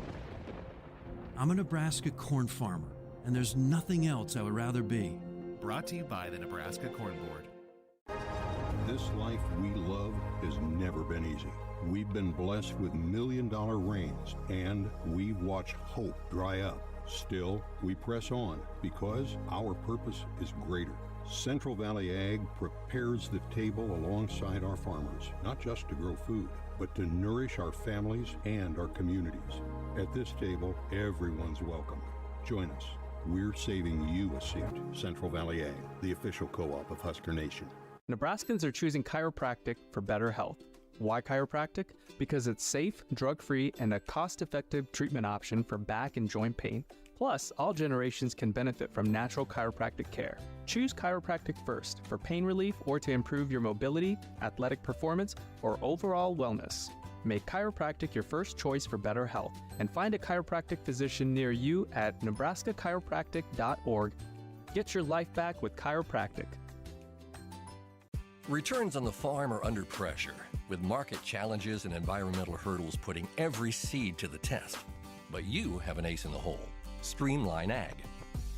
I'm a Nebraska corn farmer, and there's nothing else I would rather be. Brought to you by the Nebraska Corn Board. This life we love has never been easy. We've been blessed with million-dollar rains, and we've watched hope dry up. Still, we press on because our purpose is greater. Central Valley Ag prepares the table alongside our farmers, not just to grow food, but to nourish our families and our communities. At this table, everyone's welcome. Join us. We're saving you a seat. Central Valley Ag, the official co-op of Husker Nation. Nebraskans are choosing chiropractic for better health. Why chiropractic? Because it's safe, drug-free, and a cost-effective treatment option for back and joint pain. Plus, all generations can benefit from natural chiropractic care. Choose chiropractic first for pain relief or to improve your mobility, athletic performance, or overall wellness. Make chiropractic your first choice for better health and find a chiropractic physician near you at nebraskachiropractic.org. Get your life back with chiropractic. Returns on the farm are under pressure, with market challenges and environmental hurdles putting every seed to the test. But you have an ace in the hole. Streamline Ag.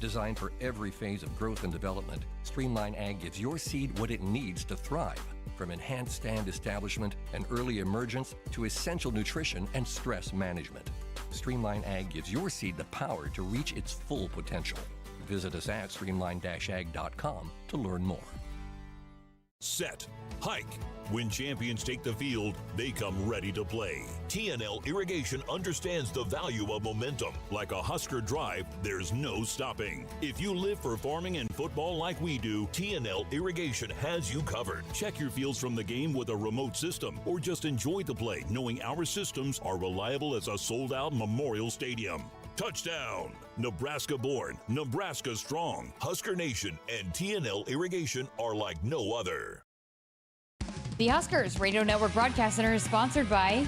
Designed for every phase of growth and development, Streamline Ag gives your seed what it needs to thrive. From enhanced stand establishment and early emergence to essential nutrition and stress management. Streamline Ag gives your seed the power to reach its full potential. Visit us at streamline-ag.com to learn more. Set, hike. When champions take the field, they come ready to play. TNL Irrigation understands the value of momentum. Like a Husker drive, there's no stopping. If you live for farming and football like we do, TNL Irrigation has you covered. Check your fields from the game with a remote system, or just enjoy the play knowing our systems are reliable as a sold-out Memorial Stadium. Touchdown! Nebraska born, Nebraska strong. Husker Nation and TNL Irrigation are like no other. The Huskers Radio Network Broadcast Center is sponsored by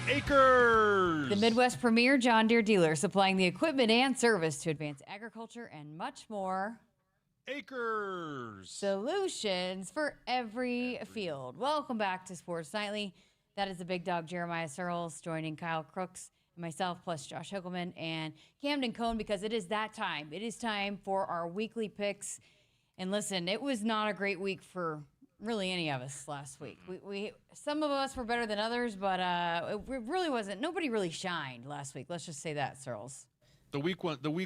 Akrs, the Midwest premier John Deere dealer, supplying the equipment and service to advance agriculture and much more. Akrs, Solutions for every field. Welcome back to Sports Nightly. That is the big dog Jeremiah Searles joining Kyle Crooks and myself, plus Josh Hogelman and Camden Cohn, because it is that time. It is time for our weekly picks. And listen, it was not a great week for really any of us last week. We some of us were better than others, but it really wasn't. Nobody really shined last week. Let's just say that, Searles. The week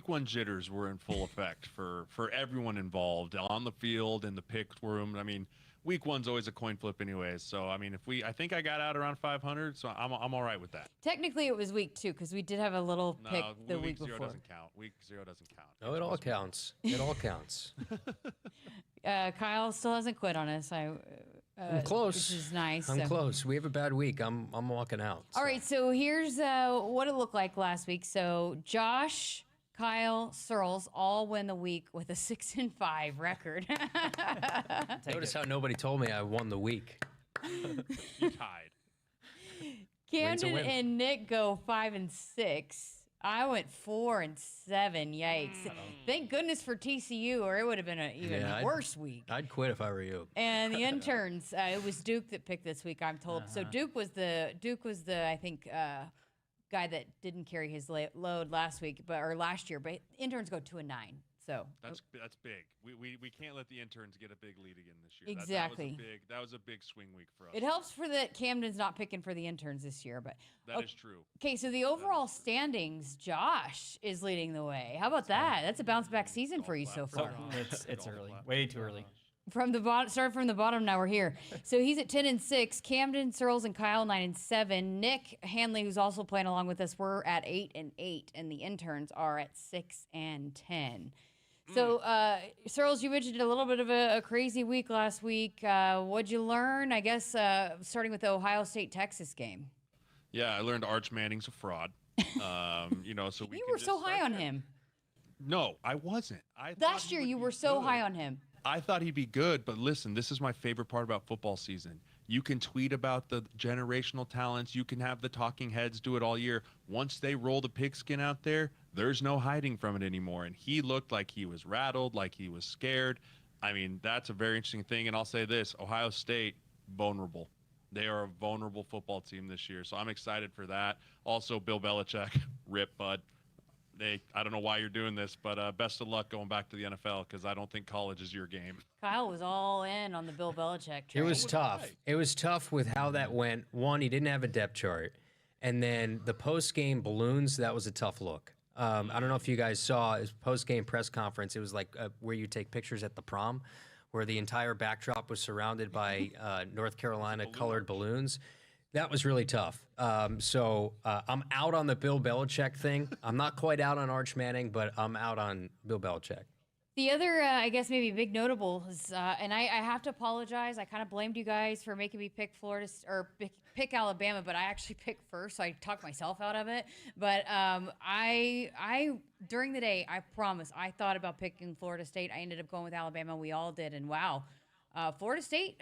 one jitters were in full effect for everyone involved on the field, in the pick room. I mean, week one's always a coin flip anyways. So, I mean, I think I got out around 500, so I'm all right with that. Technically, it was week 2 because we did have a little pick the week before. Week 0 doesn't count. Week 0 doesn't count. No, it all counts. It all counts. Kyle still hasn't quit on us. I'm close. Which is nice. I'm so. close. We have a bad week. I'm walking out. All right, so here's what it looked like last week. So Josh, Kyle, Searles all win the week with a 6-5 record. Notice how nobody told me I won the week. You tied. Camden and Nick go 5-6. I went 4-7. Yikes! Thank goodness for TCU, or it would have been an even worse week. I'd quit if I were you. And the interns, it was Duke that picked this week, I'm told. So Duke was the I think guy that didn't carry his load last week, or last year. But interns go 2-9. So that's big. We can't let the interns get a big lead again this year. Exactly. That was a big swing week for us. It helps for that Camden's not picking for the interns this year, but that is true. Okay, so the overall standings, Josh is leading the way. How about that? That's a bounce back season for you so far. It's early, way too early. From the bottom, start from the bottom. Now we're here. So he's at 10-6. Camden, Searles, and Kyle 9-7. Nick Hanley, who's also playing along with us, we're at 8-8, and the interns are at 6-10. So, Searles, you mentioned a little bit of a crazy week last week. What'd you learn? I guess starting with the Ohio State-Texas game. Yeah, I learned Arch Manning's a fraud. So we you were so high on him. No, I wasn't. Last year, you were so high on him. I thought he'd be good, but listen, this is my favorite part about football season. You can tweet about the generational talents. You can have the talking heads do it all year. Once they roll the pigskin out there, there's no hiding from it anymore. And he looked like he was rattled, like he was scared. I mean, that's a very interesting thing. And I'll say this, Ohio State, vulnerable. They are a vulnerable football team this year. So I'm excited for that. Also, Bill Belichick, rip, bud. I don't know why you're doing this, but best of luck going back to the NFL because I don't think college is your game. Kyle was all in on the Bill Belichick train. It was tough. It was tough with how that went. One, he didn't have a depth chart. And then the post-game balloons, that was a tough look. I don't know if you guys saw his post-game press conference. It was like where you take pictures at the prom, where the entire backdrop was surrounded by North Carolina colored balloons. That was really tough. So I'm out on the Bill Belichick thing. I'm not quite out on Arch Manning, but I'm out on Bill Belichick. The other, I guess, maybe big notable is, and I have to apologize. I kind of blamed you guys for making me pick pick Alabama, but I actually picked first, so I talked myself out of it. But I during the day, I promise, I thought about picking Florida State. I ended up going with Alabama. We all did, and wow. Florida State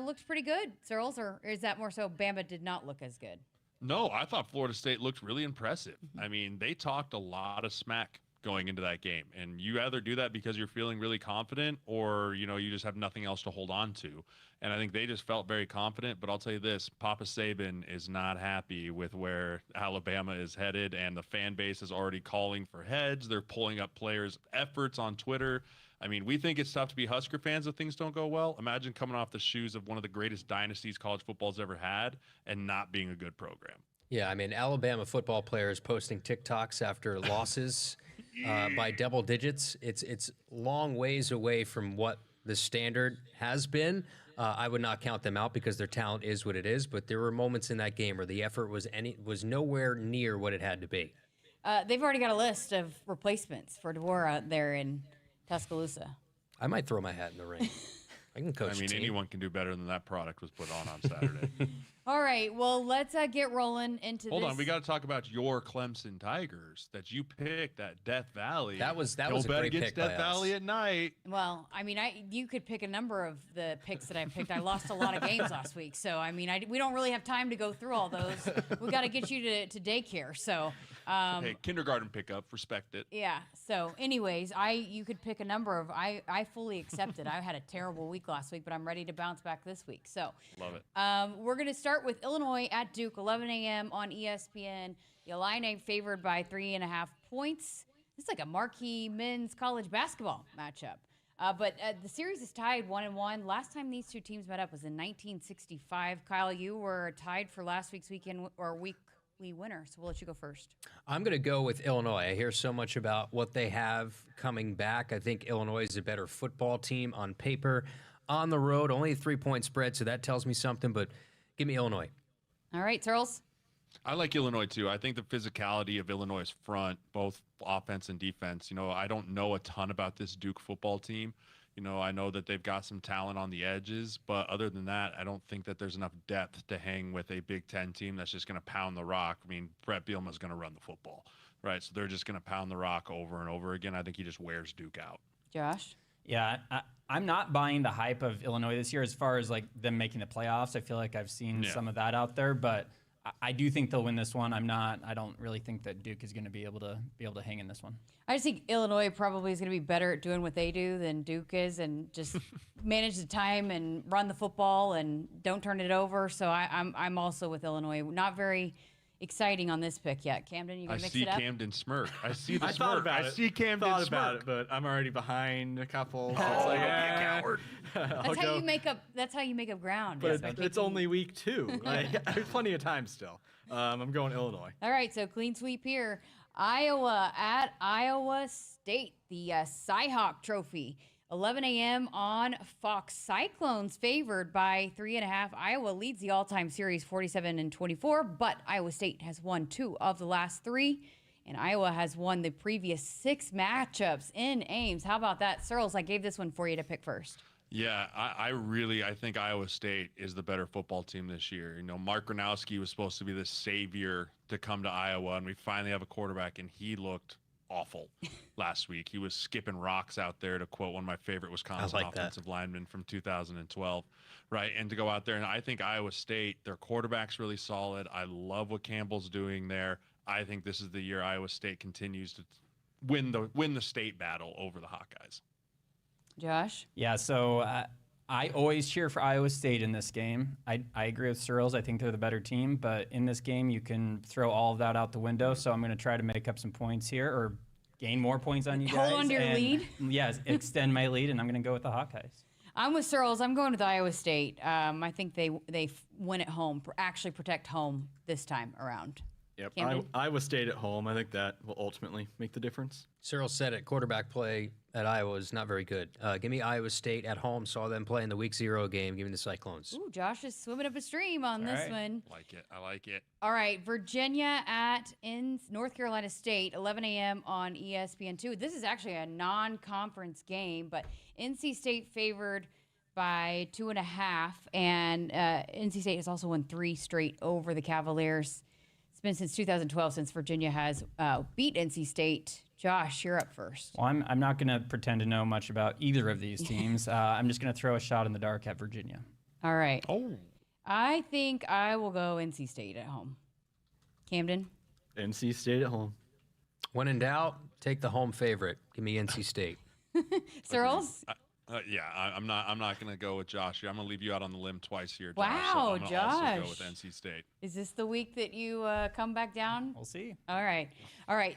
looks pretty good, Searles, or is that more so Bama did not look as good? No, I thought Florida State looked really impressive. I mean, they talked a lot of smack going into that game, and you either do that because you're feeling really confident or, you just have nothing else to hold on to. And I think they just felt very confident, but I'll tell you this, Papa Saban is not happy with where Alabama is headed, and the fan base is already calling for heads. They're pulling up players' efforts on Twitter. I mean, we think it's tough to be Husker fans if things don't go well. Imagine coming off the shoes of one of the greatest dynasties college football's ever had and not being a good program. Yeah, I mean, Alabama football players posting TikToks after losses by double digits. It's long ways away from what the standard has been. I would not count them out because their talent is what it is, but there were moments in that game where the effort was nowhere near what it had to be. They've already got a list of replacements for DeWar out there in Tuscaloosa. I might throw my hat in the ring. I can coach. I mean, anyone can do better than that product was put on Saturday. All right, well, let's get rolling into Hold this. on, we got to talk about your Clemson Tigers that you picked at Death Valley. That was a great pick by Death Valley at night. Well, I mean, you could pick a number of the picks that I picked. I lost a lot of games last week, so I mean, we don't really have time to go through all those. We got to get you to daycare, so. Hey, kindergarten pickup, respect it. Yeah. So, anyways, you could pick a number of. I fully accept it. I had a terrible week last week, but I'm ready to bounce back this week. So, love it. We're gonna start with Illinois at Duke, 11 a.m. on ESPN. The Illini favored by 3.5 points. It's like a marquee men's college basketball matchup. But the series is tied 1-1. Last time these two teams met up was in 1965. Kyle, you were tied for last week's weekly winner, so we'll let you go first. I'm going to go with Illinois. I hear so much about what they have coming back. I think Illinois is a better football team on paper. On the road, only a 3-point spread, so that tells me something, but give me Illinois. All right, Searles? I like Illinois, too. I think the physicality of Illinois' front, both offense and defense, I don't know a ton about this Duke football team. I know that they've got some talent on the edges, but other than that, I don't think that there's enough depth to hang with a Big Ten team that's just going to pound the rock. I mean, Brett Bielema's going to run the football, right? So they're just going to pound the rock over and over again. I think he just wears Duke out. Josh? Yeah, I'm not buying the hype of Illinois this year as far as like them making the playoffs. I feel like I've seen some of that out there, but I do think they'll win this one. I don't really think that Duke is going to be able to hang in this one. I just think Illinois probably is going to be better at doing what they do than Duke is, and just manage the time and run the football and don't turn it over. So I'm also with Illinois. Not very exciting on this pick yet. Camden, you gonna mix it up? I see Camden smirk. I see the I smirk. thought about I it. see Camden thought smirk. about it, but I'm already behind a couple. So Oh, it's like, don't be a coward. That's how you make up. That's how you make up ground. But is by it's taking- only week 2. Like, there's plenty of time still. I'm going Illinois. All right, so clean sweep here. Iowa at Iowa State, the Cyhawk Trophy. 11 a.m. on Fox. Cyclones favored by 3.5. Iowa leads the all-time series 47-24, but Iowa State has won 2 of the last 3, and Iowa has won the previous 6 matchups in Ames. How about that? Searles, I gave this one for you to pick first. Yeah, I think Iowa State is the better football team this year. Mark Gronowski was supposed to be the savior to come to Iowa, and we finally have a quarterback, and he looked awful last week. He was skipping rocks out there, to quote one of my favorite Wisconsin offensive linemen from 2012, right? And to go out there, and I think Iowa State, their quarterback's really solid. I love what Campbell's doing there. I think this is the year Iowa State continues to win the state battle over the Hawkeyes. Josh? Yeah, so I always cheer for Iowa State in this game. I agree with Searles. I think they're the better team, but in this game, you can throw all of that out the window. So I'm going to try to make up some points here, or gain more points on you guys. Hold on to your lead. Yes, extend my lead, and I'm going to go with the Hawkeyes. I'm with Searles. I'm going with Iowa State. I think they win at home, actually protect home this time around. Yep, Iowa State at home. I think that will ultimately make the difference. Searles said it, quarterback play at Iowa is not very good. Give me Iowa State at home. Saw them play in the Week 0 game. Give me the Cyclones. Ooh, Josh is swimming up a stream on this one. I like it. All right, Virginia in North Carolina State, 11 a.m. on ESPN2. This is actually a non-conference game, but NC State favored by 2.5, and NC State has also won 3 straight over the Cavaliers. It's been since 2012 since Virginia has beat NC State. Josh, you're up first. Well, I'm not going to pretend to know much about either of these teams. I'm just going to throw a shot in the dark at Virginia. All right. Oh. I think I will go NC State at home. Camden? NC State at home. When in doubt, take the home favorite. Give me NC State. Searles? Yeah, I'm not going to go with Josh here. I'm going to leave you out on the limb twice here, Josh. Wow, so I'm Josh. also go with NC State. Is this the week that you come back down? We'll see. All right.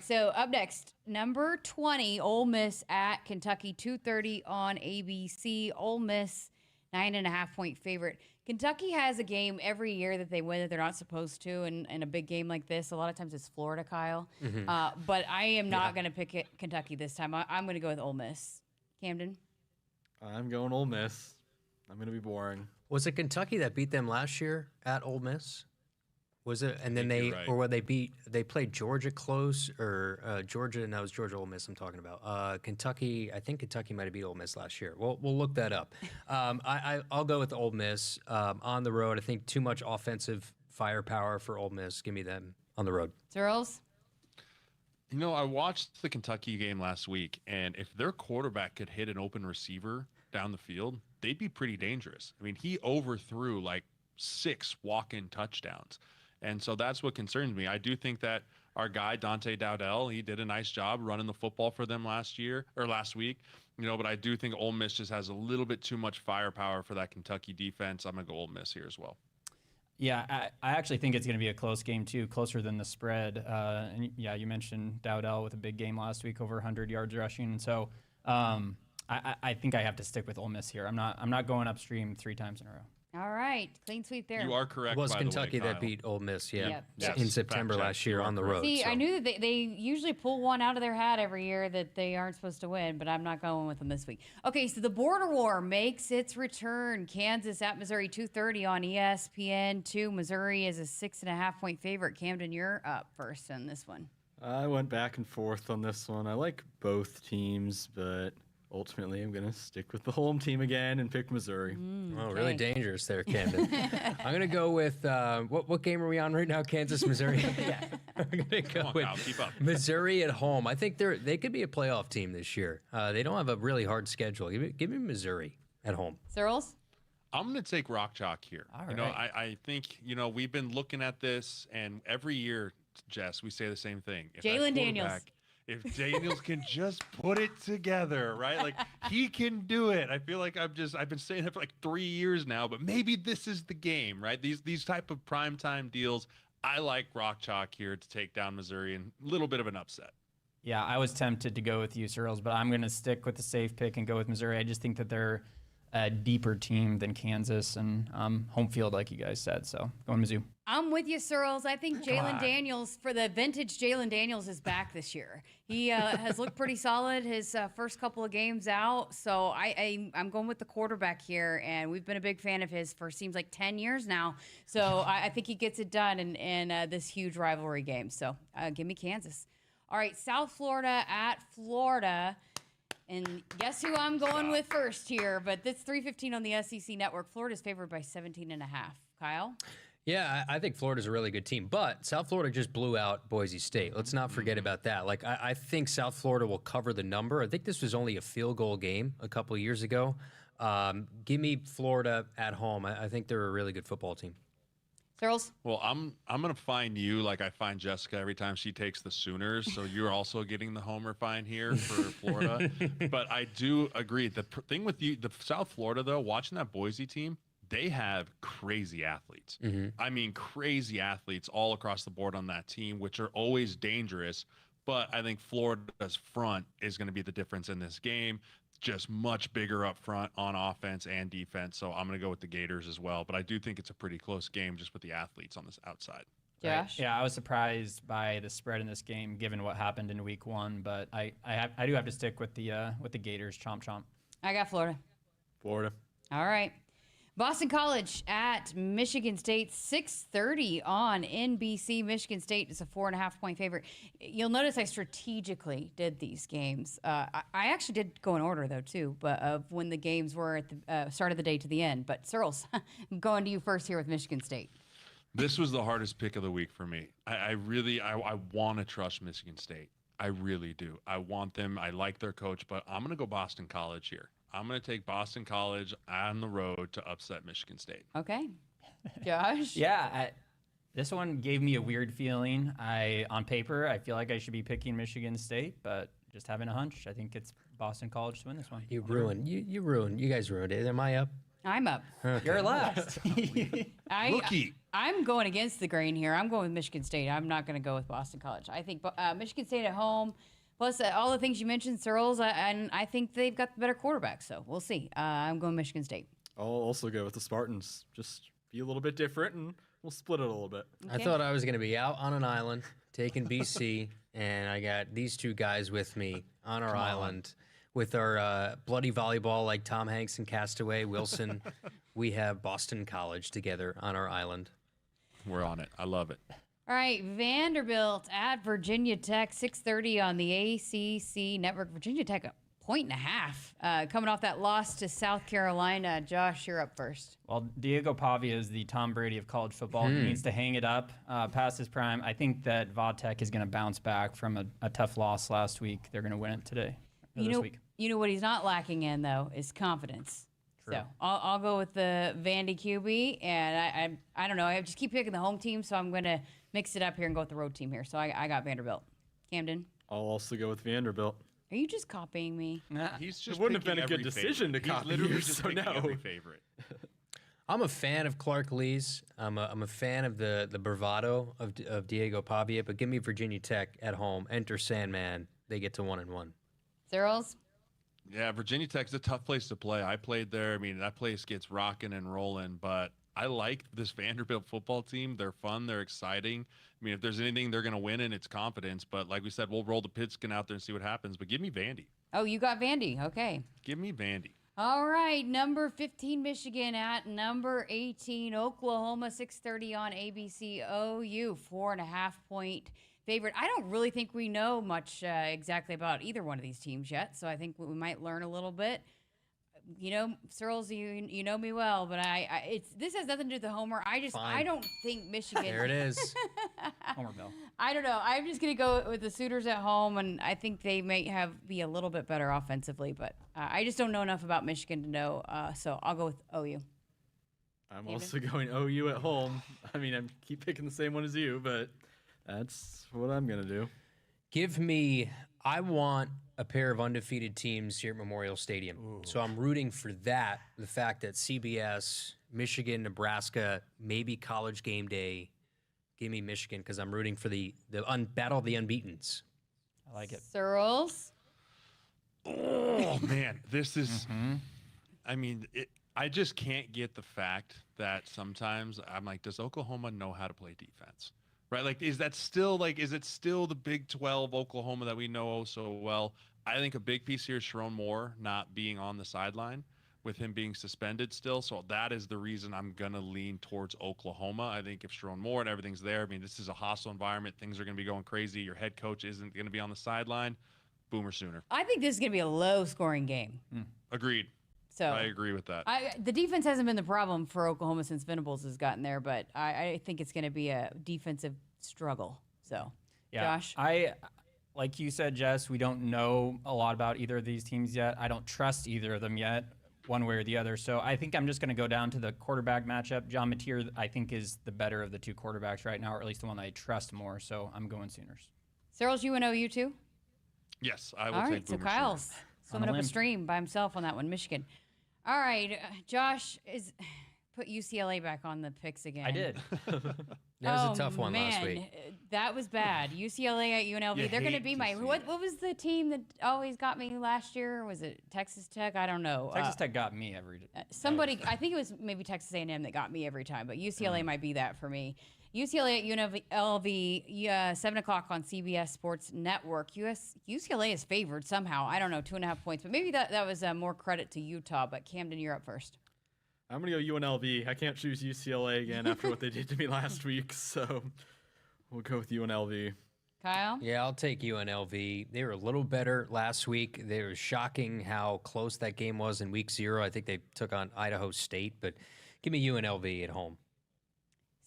So up next, number 20, Ole Miss at Kentucky, 2:30 on ABC. Ole Miss, 9.5-point favorite. Kentucky has a game every year that they win that they're not supposed to, and in a big game like this, a lot of times it's Florida, Kyle. Mm-hmm. But I am not going to pick Kentucky this time. I'm going to go with Ole Miss. Camden? I'm going Ole Miss. I'm going to be boring. Was it Kentucky that beat them last year at Ole Miss? Was it? And then they, right. or they played Georgia close, or Georgia, and that was Georgia Ole Miss I'm talking about. Kentucky, I think Kentucky might have beat Ole Miss last year. We'll look that up. I'll go with Ole Miss on the road. I think too much offensive firepower for Ole Miss. Give me them on the road. Searles? I watched the Kentucky game last week, and if their quarterback could hit an open receiver down the field, they'd be pretty dangerous. I mean, he overthrew like 6 walk-in touchdowns. And so that's what concerns me. I do think that our guy, Dante Dowdell, he did a nice job running the football for them last week. But I do think Ole Miss just has a little bit too much firepower for that Kentucky defense. I'm going to go Ole Miss here as well. Yeah, I actually think it's going to be a close game, too, closer than the spread. And yeah, you mentioned Dowdell with a big game last week, over 100 yards rushing. And so I think I have to stick with Ole Miss here. I'm not going upstream 3 times in a row. All right. Clean sweep there. You are correct. It was by Kentucky the way, that beat Ole Miss, Yep. in September last year on the road. See, I knew that they usually pull one out of their hat every year that they aren't supposed to win, but I'm not going with them this week. Okay, so the Border War makes its return. Kansas at Missouri, 2:30 on ESPN2. Missouri is a 6.5-point favorite. Camden, you're up first on this one. I went back and forth on this one. I like both teams, but Ultimately, I'm going to stick with the home team again and pick Missouri. Oh, really dangerous there, Camden. I'm going to go with, what game are we on right now? Kansas, Missouri? I'm going to go with Kyle, keep up. Missouri at home. I think they could be a playoff team this year. They don't have a really hard schedule. Give me Missouri at home. Searles? I'm going to take Rock Chalk here. I think, we've been looking at this, and every year, Jess, we say the same thing. Jaylen Daniels. If Daniels can just put it together, right? Like, he can do it. I feel like I've been saying that for like 3 years now, but maybe this is the game, right? These type of primetime deals, I like Rock Chalk here to take down Missouri, and a little bit of an upset. Yeah, I was tempted to go with you, Searles, but I'm going to stick with the safe pick and go with Missouri. I just think that they're a deeper team than Kansas and home field, like you guys said. So going Mizzou. I'm with you, Searles. I think Jaylen Daniels, for the vintage Jaylen Daniels, is back this year. He has looked pretty solid his first couple of games out. So I'm going with the quarterback here, and we've been a big fan of his for seems like 10 years now. So I think he gets it done in this huge rivalry game. So give me Kansas. All right, South Florida at Florida. And guess who I'm going with first here? But it's 3:15 on the SEC Network. Florida's favored by 17.5. Kyle? Yeah, I think Florida's a really good team, but South Florida just blew out Boise State. Let's not forget about that. Like, I think South Florida will cover the number. I think this was only a field goal game a couple of years ago. Give me Florida at home. I think they're a really good football team. Searles? Well, I'm going to find you like I find Jessica every time she takes the Sooners. So you're also getting the homer find here for Florida. But I do agree. The thing with you, the South Florida, though, watching that Boise team, they have crazy athletes. I mean, crazy athletes all across the board on that team, which are always dangerous. But I think Florida's front is going to be the difference in this game. Just much bigger up front on offense and defense. So I'm going to go with the Gators as well. But I do think it's a pretty close game just with the athletes on this outside. Josh? Yeah, I was surprised by the spread in this game given what happened in week one. But I do have to stick with the Gators. Chomp, chomp. I got Florida. Florida. All right. Boston College at Michigan State, 6:30 on NBC. Michigan State is a 4.5-point favorite. You'll notice I strategically did these games. I actually did go in order, though, too, but of when the games were at the start of the day to the end. But, Searles, I'm going to you first here with Michigan State. This was the hardest pick of the week for me. I want to trust Michigan State. I really do. I want them. I like their coach, but I'm going to go Boston College here. I'm going to take Boston College on the road to upset Michigan State. Okay. Josh? Yeah, this one gave me a weird feeling. On paper, I feel like I should be picking Michigan State, but just having a hunch, I think it's Boston College to win this one. You guys ruined it. Am I up? I'm up. Okay. You're last. Rookie. I'm going against the grain here. I'm going with Michigan State. I'm not going to go with Boston College. I think Michigan State at home, plus all the things you mentioned, Searles, and I think they've got the better quarterback. So we'll see. I'm going Michigan State. I'll also go with the Spartans. Just be a little bit different, and we'll split it a little bit. Okay. I thought I was going to be out on an island taking BC, and I got these two guys with me on our island. With our bloody volleyball like Tom Hanks and Castaway, Wilson, we have Boston College together on our island. We're on it. I love it. All right, Vanderbilt at Virginia Tech, 6:30 on the ACC Network. Virginia Tech, 1.5 coming off that loss to South Carolina. Josh, you're up first. Well, Diego Pavia is the Tom Brady of college football. He needs to hang it up past his prime. I think that Vodtech is going to bounce back from a tough loss last week. They're going to win it today. This week. You know what he's not lacking in, though, is confidence. True. So I'll go with the Vandy QB, and I don't know. I just keep picking the home team, so I'm going to mix it up here and go with the road team here. So I got Vanderbilt. Camden? I'll also go with Vanderbilt. Are you just copying me? He's just it wouldn't have been a good favorite. decision to copy. He's literally you, just so picking no. every favorite. I'm a fan of Clark Lee's. I'm a fan of the bravado of Diego Pavia, but give me Virginia Tech at home. Enter Sandman. They get to 1-1. Searles? Yeah, Virginia Tech's a tough place to play. I played there. I mean, that place gets rocking and rolling, but I like this Vanderbilt football team. They're fun. They're exciting. I mean, if there's anything they're going to win in, it's confidence. But like we said, we'll roll the pigskin out there and see what happens. But give me Vandy. Oh, you got Vandy. Okay. Give me Vandy. All right, number 15, Michigan at number 18, Oklahoma, 6:30 on ABC. OU, 4.5-point favorite. I don't really think we know much exactly about either one of these teams yet, so I think we might learn a little bit. You know, Searles, you know me well, but this has nothing to do with the homer. I don't think Michigan. There it is. Homer Bill. I don't know. I'm just gonna go with the Sooners at home, and I think they may be a little bit better offensively, but I just don't know enough about Michigan to know. So I'll go with OU. I'm also going OU at home. I mean, I keep picking the same one as you, but that's what I'm gonna do. I want a pair of undefeated teams here at Memorial Stadium. Ooh. So I'm rooting for that. The fact that CBS, Michigan, Nebraska, maybe College Game Day. Give me Michigan because I'm rooting for the battle of the unbeatens. I like it. Searles. Oh man, this is. I mean, I just can't get the fact that sometimes I'm like, does Oklahoma know how to play defense? Right? Like, is it still the Big 12 Oklahoma that we know so well? I think a big piece here is Sharon Moore not being on the sideline with him being suspended still. So that is the reason I'm going to lean towards Oklahoma. I think if Sharon Moore and everything's there, I mean, this is a hostile environment. Things are going to be going crazy. Your head coach isn't going to be on the sideline. Boomer Sooner. I think this is going to be a low-scoring game. Agreed. So I agree with that. The defense hasn't been the problem for Oklahoma since Venables has gotten there, but I think it's going to be a defensive struggle. So, yeah, Josh? Like you said, Jess, we don't know a lot about either of these teams yet. I don't trust either of them yet, one way or the other. So I think I'm just going to go down to the quarterback matchup. John Mateer, I think, is the better of the two quarterbacks right now, or at least the one that I trust more. So I'm going Sooners. Searles, you and OU too? Yes, I will All take right, so Boomer Kyle's Sooner. swimming up a stream by himself on that one, Michigan. All right, Josh put UCLA back on the picks again. I did. That was a tough one last week. That was bad. UCLA at UNLV. They're going to be what was the team that always got me last year? Was it Texas Tech? I don't know. Texas Tech got me every somebody. I think it was maybe Texas A&M that got me every time, but UCLA might be that for me. UCLA at UNLV, 7 o'clock on CBS Sports Network. UCLA is favored somehow. I don't know, 2.5 points, but maybe that was more credit to Utah. But Camden, you're up first. I'm going to go UNLV. I can't choose UCLA again after what they did to me last week, so we'll go with UNLV. Kyle? Yeah, I'll take UNLV. They were a little better last week. They were shocking how close that game was in week 0. I think they took on Idaho State, but give me UNLV at home.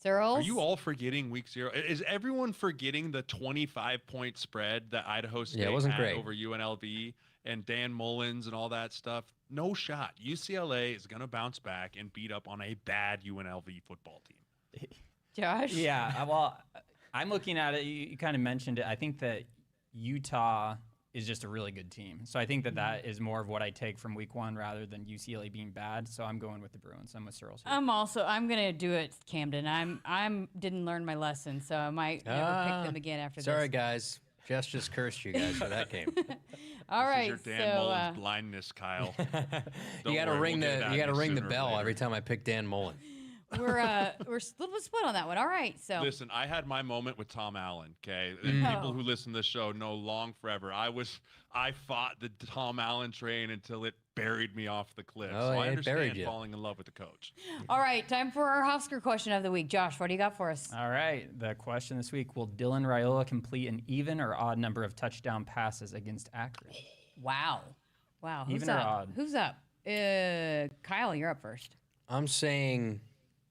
Searles? Are you all forgetting week 0? Is everyone forgetting the 25-point spread that Idaho State wasn't had great. over UNLV and Dan Mullins and all that stuff? No shot. UCLA is going to bounce back and beat up on a bad UNLV football team. Josh? Yeah, well, I'm looking at it. You kind of mentioned it. I think that Utah is just a really good team. So I think that is more of what I take from week 1 rather than UCLA being bad. So I'm going with the Bruins. I'm with Searles. I'm going to do it, Camden. I'm didn't learn my lesson, so I might never pick them again after this. Sorry, guys. Jess just cursed you guys for that game. All right, this is your Dan Mullins blindness, Kyle. You got to ring the bell every time I pick Dan Mullen. We're a little bit split on that one. All right, so listen, I had my moment with Tom Allen. Okay, people who listen to the show know long forever. I fought the Tom Allen train until it buried me off the cliff. Oh, so I it understand buried you. falling in love with the coach. All right, time for our Husker question of the week. Josh, what do you got for us? All right, the question this week: will Dylan Riola complete an even or odd number of touchdown passes against Akron? Wow. Who's Even up? or odd? Who's up? Kyle, you're up first. I'm saying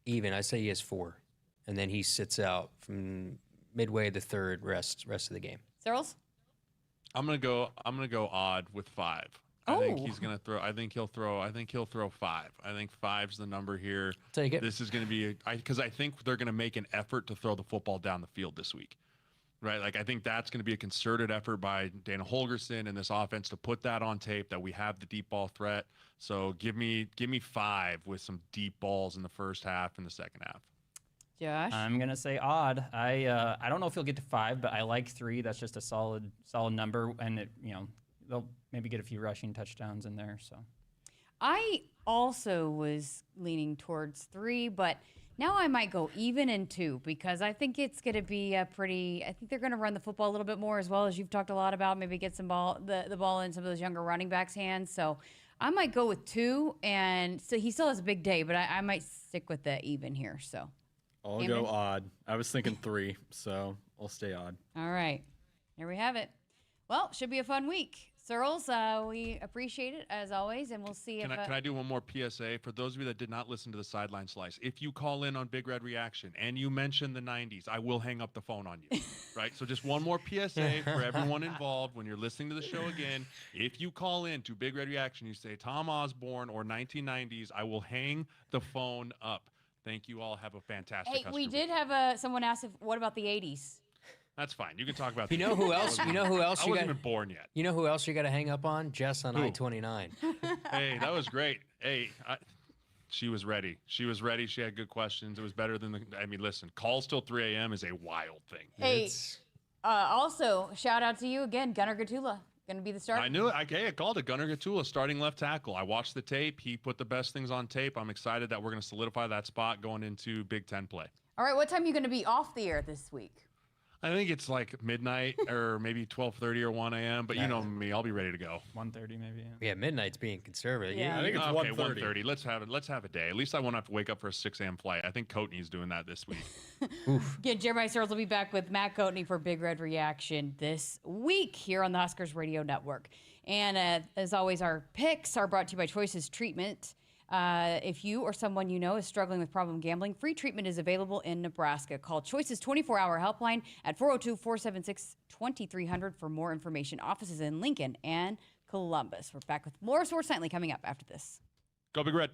even. I say he has 4, and then he sits out from midway the third rest of the game. Searles? I'm gonna go odd with 5. I think he's gonna throw. I think he'll throw 5. I think 5's the number here. Take it. This is gonna be because I think they're gonna make an effort to throw the football down the field this week. Right, like I think that's going to be a concerted effort by Dana Holgerson and this offense to put that on tape that we have the deep ball threat. So give me 5 with some deep balls in the first half and the second half. Josh, I'm gonna say odd. I don't know if he'll get to 5, but I like 3. That's just a solid number, and they'll maybe get a few rushing touchdowns in there. So I also was leaning towards 3, but now I might go even in 2 because I think it's going to be I think they're going to run the football a little bit more as well as you've talked a lot about. Maybe get the ball in some of those younger running backs' hands. So I might go with 2, and so he still has a big day, but I might stick with the even here. So I'll go odd. I was thinking 3, so I'll stay on. All right. There we have it. Well, should be a fun week. Searles, we appreciate it as always, and we'll see Can I do one more PSA? For those of you that did not listen to the Sideline Slice, if you call in on Big Red Reaction and you mention the 90s, I will hang up the phone on you, right? So just one more PSA for everyone involved when you're listening to the show again. If you call in to Big Red Reaction, you say Tom Osborne or 1990s, I will hang the phone up. Thank you all. Have a fantastic Hey, Husker we week. did have someone ask what about the 80s? That's fine. You can talk about You know who else? You know who else? I wasn't even born yet. You know who else you got to hang up on? Jess on Who? I-29. Hey, that was great. Hey, she was ready. She was ready. She had good questions. It was better than listen, calls till 3 a.m. is a wild thing. Hey, also, shout out to you again, Gunnar Gatula. Going to be the starter. I knew it. I called it. Gunnar Gatula, starting left tackle. I watched the tape. He put the best things on tape. I'm excited that we're going to solidify that spot going into Big Ten play. All right, what time are you going to be off the air this week? I think it's like midnight or maybe 12:30 or 1 a.m. But you know me, I'll be ready to go. 1:30 maybe. Yeah, midnight's being conservative. I think it's 1:30. Let's have a day. At least I won't have to wake up for a 6 a.m. flight. I think Coatney's doing that this week. Again, Jeremiah Searles will be back with Matt Coatney for Big Red Reaction this week here on the Huskers Radio Network. And as always, our picks are brought to you by Choices Treatment. If you or someone you know is struggling with problem gambling, free treatment is available in Nebraska. Call Choice's 24-hour helpline at 402-476-2300 for more information. Offices in Lincoln and Columbus. We're back with more Sports Nightly coming up after this. Go Big Red.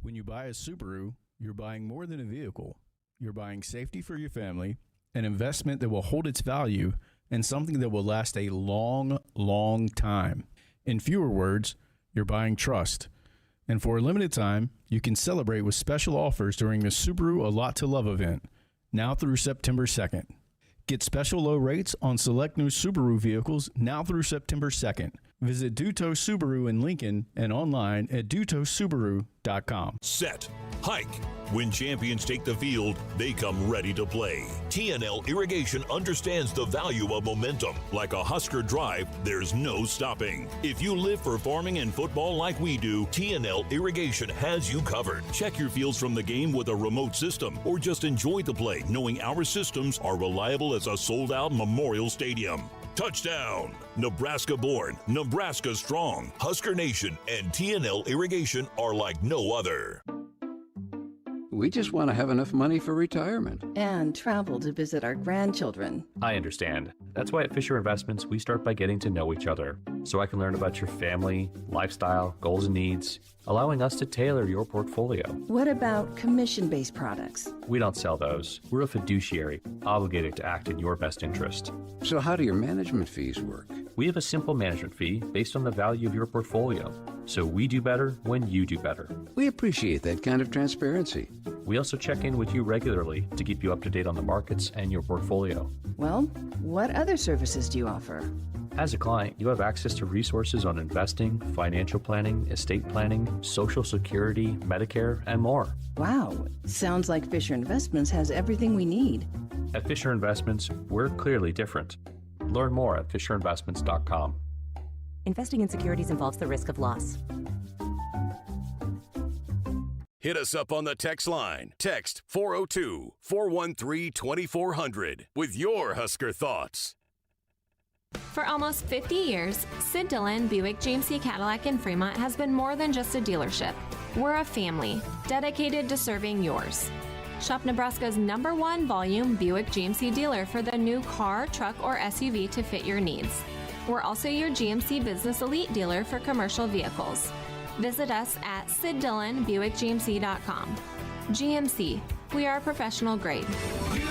When you buy a Subaru, you're buying more than a vehicle. You're buying safety for your family, an investment that will hold its value, and something that will last a long, long time. In fewer words, you're buying trust. And for a limited time, you can celebrate with special offers during the Subaru A Lot to Love event, now through September 2nd. Get special low rates on select new Subaru vehicles now through September 2nd. Visit Duto Subaru in Lincoln and online at dutosubaru.com. Set, hike. When champions take the field, they come ready to play. TNL Irrigation understands the value of momentum. Like a Husker drive, there's no stopping. If you live for farming and football like we do, TNL Irrigation has you covered. Check your fields from the game with a remote system, or just enjoy the play knowing our systems are reliable as a sold-out Memorial Stadium. Touchdown! Nebraska born, Nebraska strong. Husker Nation and TNL Irrigation are like no other. We just want to have enough money for retirement. And travel to visit our grandchildren. I understand. That's why at Fisher Investments, we start by getting to know each other, so I can learn about your family, lifestyle, goals and needs, allowing us to tailor your portfolio. What about commission-based products? We don't sell those. We're a fiduciary, obligated to act in your best interest. So how do your management fees work? We have a simple management fee based on the value of your portfolio, so we do better when you do better. We appreciate that kind of transparency. We also check in with you regularly to keep you up to date on the markets and your portfolio. Well, what other services do you offer? As a client, you have access to resources on investing, financial planning, estate planning, Social Security, Medicare, and more. Wow, sounds like Fisher Investments has everything we need. At Fisher Investments, we're clearly different. Learn more at FisherInvestments.com. Investing in securities involves the risk of loss. Hit us up on the text line. Text 402-413-2400 with your Husker thoughts. For almost 50 years, Sid Dillon Buick GMC Cadillac in Fremont has been more than just a dealership. We're a family dedicated to serving yours. Shop Nebraska's #1 volume Buick GMC dealer for the new car, truck, or SUV to fit your needs. We're also your GMC Business Elite dealer for commercial vehicles. Visit us at SidDillonBuickGMC.com. GMC, we are professional grade. You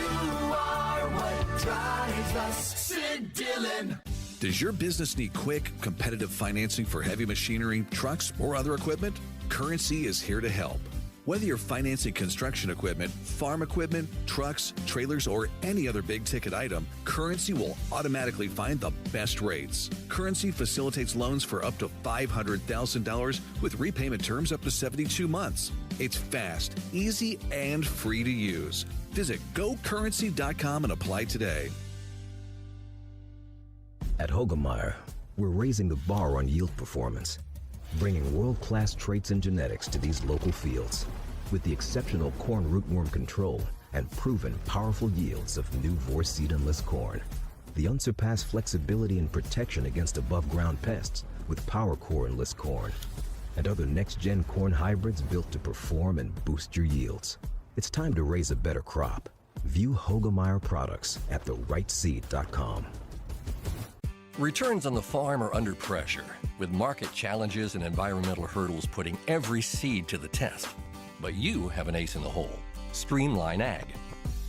are what drives us, Sid Dillon. Does your business need quick, competitive financing for heavy machinery, trucks, or other equipment? Currency is here to help. Whether you're financing construction equipment, farm equipment, trucks, trailers, or any other big-ticket item, Currency will automatically find the best rates. Currency facilitates loans for up to $500,000 with repayment terms up to 72 months. It's fast, easy, and free to use. Visit GoCurrency.com and apply today. At Hogemeyer, We're raising the bar on yield performance, bringing world-class traits and genetics to these local fields with the exceptional corn rootworm control and proven powerful yields of new Vorce seed-enless corn. The unsurpassed flexibility and protection against above-ground pests with Power Core enlist corn, and other next-gen corn hybrids built to perform and boost your yields. It's time to raise a better crop. View Hogemeyer products at therightseed.com. Returns on the farm are under pressure, with market challenges and environmental hurdles putting every seed to the test. But you have an ace in the hole. Streamline Ag.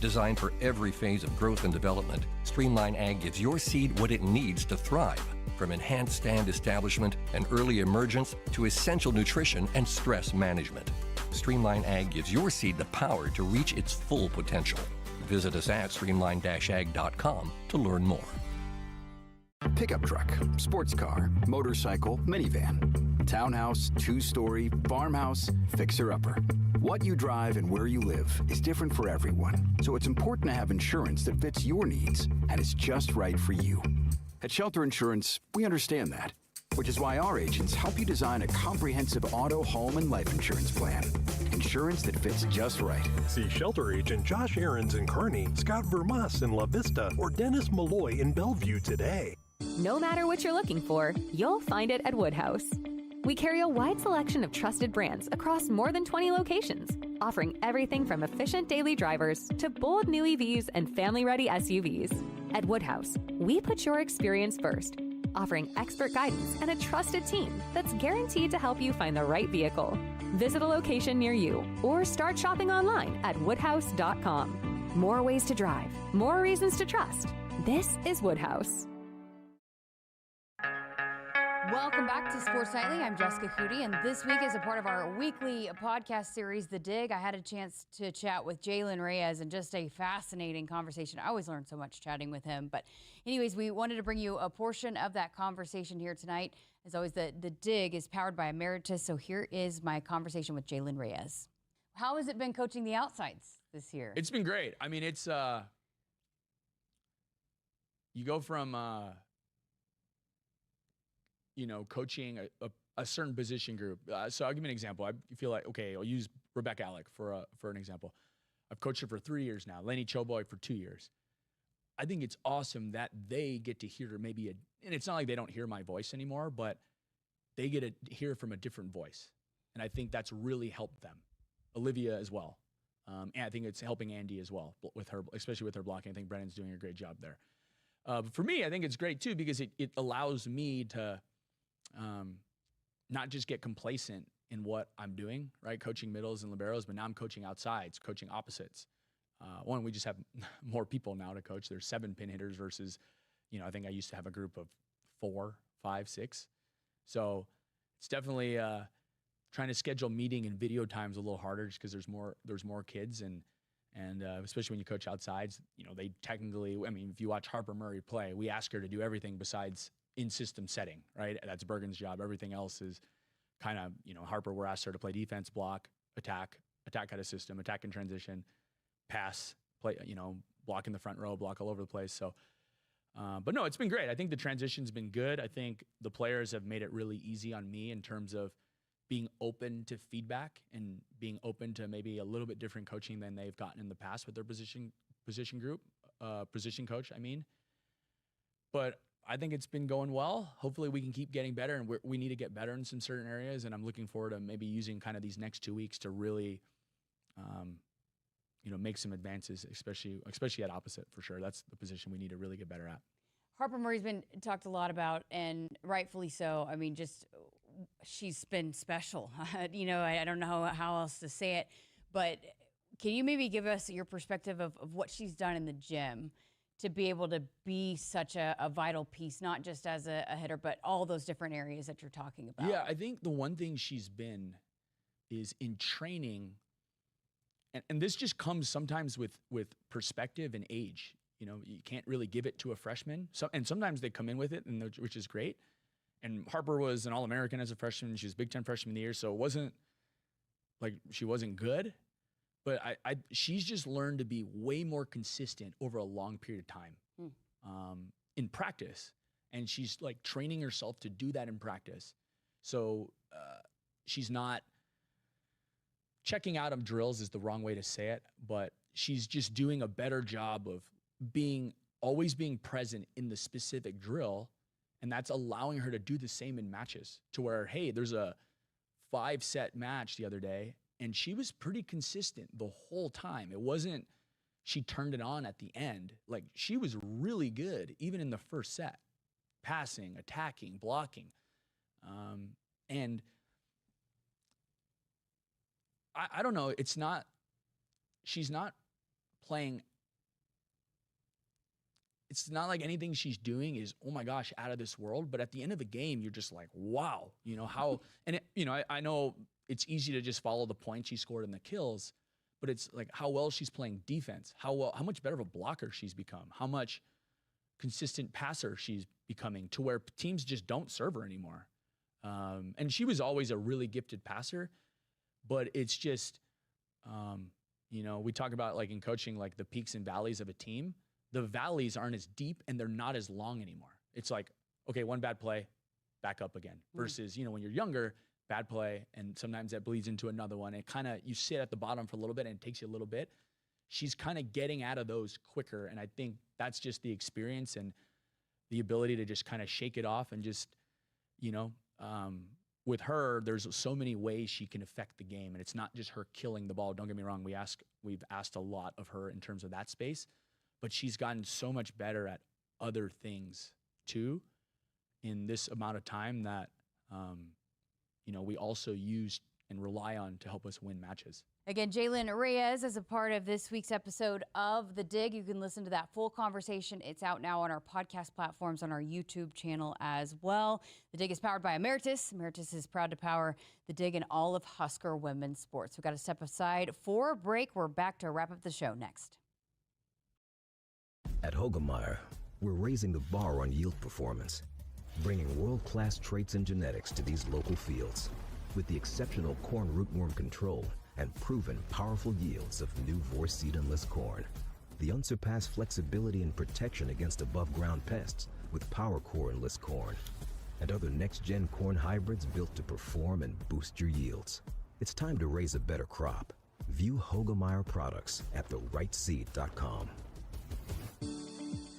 Designed for every phase of growth and development, Streamline Ag gives your seed what it needs to thrive, from enhanced stand establishment and early emergence to essential nutrition and stress management. Streamline Ag gives your seed the power to reach its full potential. Visit us at streamline-ag.com to learn more. Pickup truck, sports car, motorcycle, minivan, townhouse, two-story, farmhouse, fixer-upper. What you drive and where you live is different for everyone, so it's important to have insurance that fits your needs and is just right for you. At Shelter Insurance, we understand that, which is why our agents help you design a comprehensive auto, home, and life insurance plan. Insurance that fits just right. See Shelter Agent Josh Ahrens in Kearney, Scott Vermas in La Vista, or Dennis Malloy in Bellevue today. No matter what you're looking for, you'll find it at Woodhouse. We carry a wide selection of trusted brands across more than 20 locations, offering everything from efficient daily drivers to bold new EVs and family-ready SUVs. At Woodhouse, we put your experience first, offering expert guidance and a trusted team that's guaranteed to help you find the right vehicle. Visit a location near you or start shopping online at woodhouse.com. More ways to drive, more reasons to trust. This is Woodhouse. Welcome back to Sports Nightly. I'm Jessica Coody, and this week, as a part of our weekly podcast series, The Dig, I had a chance to chat with Jaylen Reyes, and just a fascinating conversation. I always learn so much chatting with him. But anyways, we wanted to bring you a portion of that conversation here tonight. As always, the Dig is powered by Emeritus, so here is my conversation with Jaylen Reyes. How has it been coaching the outsides this year? It's been great. I mean, it's you go from coaching a certain position group. So I'll give you an example. I feel like, okay, I'll use Rebecca Alec for an example. I've coached her for 3 years now. Lenny Choboy for 2 years. I think it's awesome that they get to hear and it's not like they don't hear my voice anymore, but they get to hear from a different voice. And I think that's really helped them. Olivia as well. And I think it's helping Andy as well with her, especially with her blocking. I think Brennan's doing a great job there. But for me, I think it's great too, because it allows me to not just get complacent in what I'm doing, right? Coaching middles and liberos, but now I'm coaching outsides, coaching opposites. One, we just have more people now to coach. There's 7 pin hitters versus, I think I used to have a group of 4, 5, 6. So it's definitely trying to schedule meeting and video times a little harder just because there's more kids and especially when you coach outsides, they technically, if you watch Harper Murray play, we ask her to do everything besides in-system setting, right? That's Bergen's job. Everything else is kind of, Harper, we're asked her to play defense, block, attack out of system, attack in transition, pass, play, block in the front row, block all over the place. So, but no, it's been great. I think the transition's been good. I think the players have made it really easy on me in terms of being open to feedback and being open to maybe a little bit different coaching than they've gotten in the past with their position coach, But I think it's been going well. Hopefully we can keep getting better, and we need to get better in some certain areas. And I'm looking forward to maybe using kind of these next 2 weeks to really, make some advances, especially at opposite for sure. That's the position we need to really get better at. Harper Murray's been talked a lot about, and rightfully so. I mean, she's been special. I don't know how else to say it, but can you maybe give us your perspective of what she's done in the gym to be able to be such a vital piece, not just as a hitter, but all those different areas that you're talking about? Yeah, I think the one thing she's been is in training, and this just comes sometimes with perspective and age. You can't really give it to a freshman. And sometimes they come in with it, which is great. And Harper was an All-American as a freshman. She was Big Ten Freshman of the Year, so it wasn't like she wasn't good. But she's just learned to be way more consistent over a long period of time in practice. And she's like training herself to do that in practice. So she's not checking out of drills is the wrong way to say it, but she's just doing a better job of always being present in the specific drill. And that's allowing her to do the same in matches to where, hey, there's a 5-set match the other day and she was pretty consistent the whole time. It wasn't, she turned it on at the end. Like she was really good, even in the first set, passing, attacking, blocking. And I don't know. She's not playing. It's not like anything she's doing is, oh my gosh, out of this world. But at the end of the game, you're just like, wow, how, and I know it's easy to just follow the points she scored and the kills, but it's like how well she's playing defense, how much better of a blocker she's become, how much consistent passer she's becoming to where teams just don't serve her anymore. And she was always a really gifted passer, but it's just, we talk about like in coaching, like the peaks and valleys of a team. The valleys aren't as deep and they're not as long anymore. It's like, okay, one bad play, back up again. Versus, when you're younger, bad play, and sometimes that bleeds into another one. It kind of, you sit at the bottom for a little bit and it takes you a little bit. She's kind of getting out of those quicker. And I think that's just the experience and the ability to just kind of shake it off and just, with her, there's so many ways she can affect the game. And it's not just her killing the ball. Don't get me wrong. We've asked a lot of her in terms of that space, but she's gotten so much better at other things too in this amount of time that, we also use and rely on to help us win matches. Again, Jaylen Reyes is a part of this week's episode of The Dig. You can listen to that full conversation. It's out now on our podcast platforms, on our YouTube channel as well. The Dig is powered by Emeritus. Emeritus is proud to power The Dig and all of Husker women's sports. We've got to step aside for a break. We're back to wrap up the show next. At Hogemeyer, we're raising the bar on yield performance, bringing world-class traits and genetics to these local fields with the exceptional corn rootworm control and proven powerful yields of new Vorce seed-enless corn. The unsurpassed flexibility and protection against above-ground pests with PowerCore enlist corn. And other next-gen corn hybrids built to perform and boost your yields. It's time to raise a better crop. View Hogemeyer products at therightseed.com.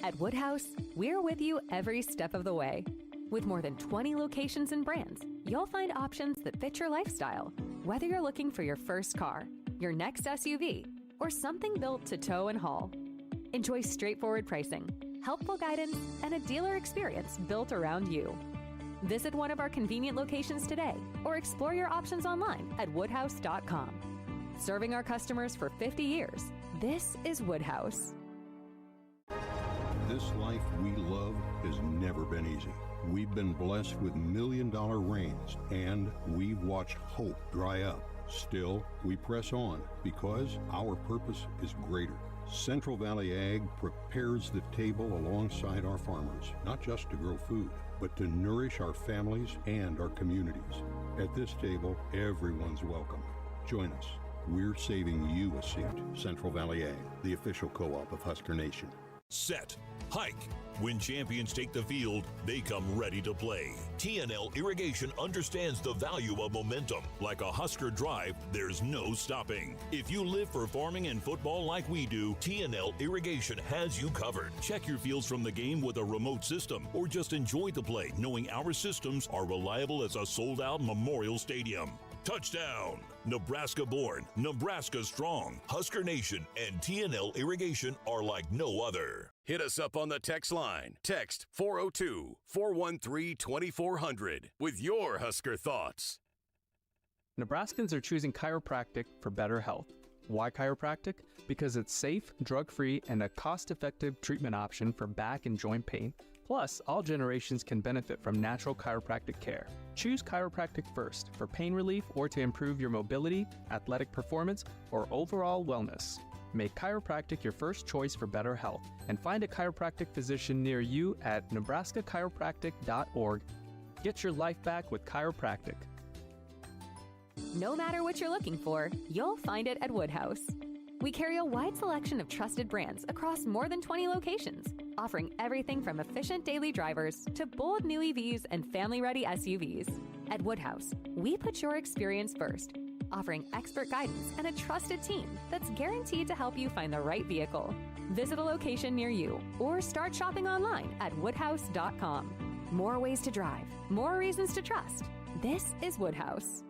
At Woodhouse, we're with you every step of the way. With more than 20 locations and brands, you'll find options that fit your lifestyle. Whether you're looking for your first car, your next SUV, or something built to tow and haul. Enjoy straightforward pricing, helpful guidance, and a dealer experience built around you. Visit one of our convenient locations today or explore your options online at woodhouse.com. Serving our customers for 50 years, this is Woodhouse. This life we love has never been easy. We've been blessed with million-dollar rains, and we've watched hope dry up. Still, we press on because our purpose is greater. Central Valley Ag prepares the table alongside our farmers, not just to grow food, but to nourish our families and our communities. At this table, everyone's welcome. Join us. We're saving you a seat. Central Valley Ag, the official co-op of Husker Nation. Set, hike. When champions take the field, they come ready to play. TNL Irrigation understands the value of momentum. Like a Husker drive, there's no stopping. If you live for farming and football like we do, TNL Irrigation has you covered. Check your fields from the game with a remote system, or just enjoy the play knowing our systems are reliable as a sold-out Memorial Stadium. Touchdown! Nebraska born, Nebraska strong. Husker Nation and TNL Irrigation are like no other. Hit us up on the text line. Text 402-413-2400 with your Husker thoughts. Nebraskans are choosing chiropractic for better health. Why chiropractic? Because it's safe, drug-free, and a cost-effective treatment option for back and joint pain. Plus, all generations can benefit from natural chiropractic care. Choose chiropractic first for pain relief or to improve your mobility, athletic performance, or overall wellness. Make chiropractic your first choice for better health and find a chiropractic physician near you at nebraskachiropractic.org. Get your life back with chiropractic. No matter what you're looking for, you'll find it at Woodhouse. We carry a wide selection of trusted brands across more than 20 locations, offering everything from efficient daily drivers to bold new EVs and family-ready SUVs. At Woodhouse, we put your experience first, offering expert guidance and a trusted team that's guaranteed to help you find the right vehicle. Visit a location near you or start shopping online at woodhouse.com. More ways to drive, more reasons to trust. This is Woodhouse.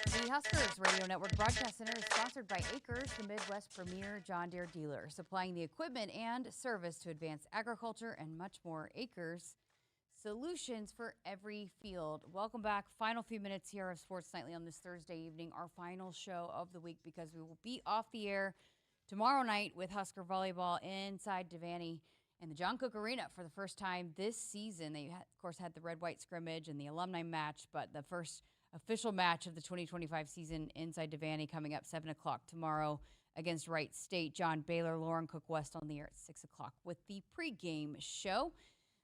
The Huskers Radio Network Broadcast Center is sponsored by Akrs, the Midwest premier John Deere dealer, supplying the equipment and service to advance agriculture and much more. Akrs, solutions for every field. Welcome back. Final few minutes here of Sports Nightly on this Thursday evening, our final show of the week, because we will be off the air tomorrow night with Husker Volleyball inside Devaney and the John Cook Arena for the first time this season. They, of course, had the red-white scrimmage and the alumni match, but the first official match of the 2025 season inside Devaney coming up 7 o'clock tomorrow against Wright State. John Baylor, Lauren Cook West on the air at 6 o'clock with the pregame show.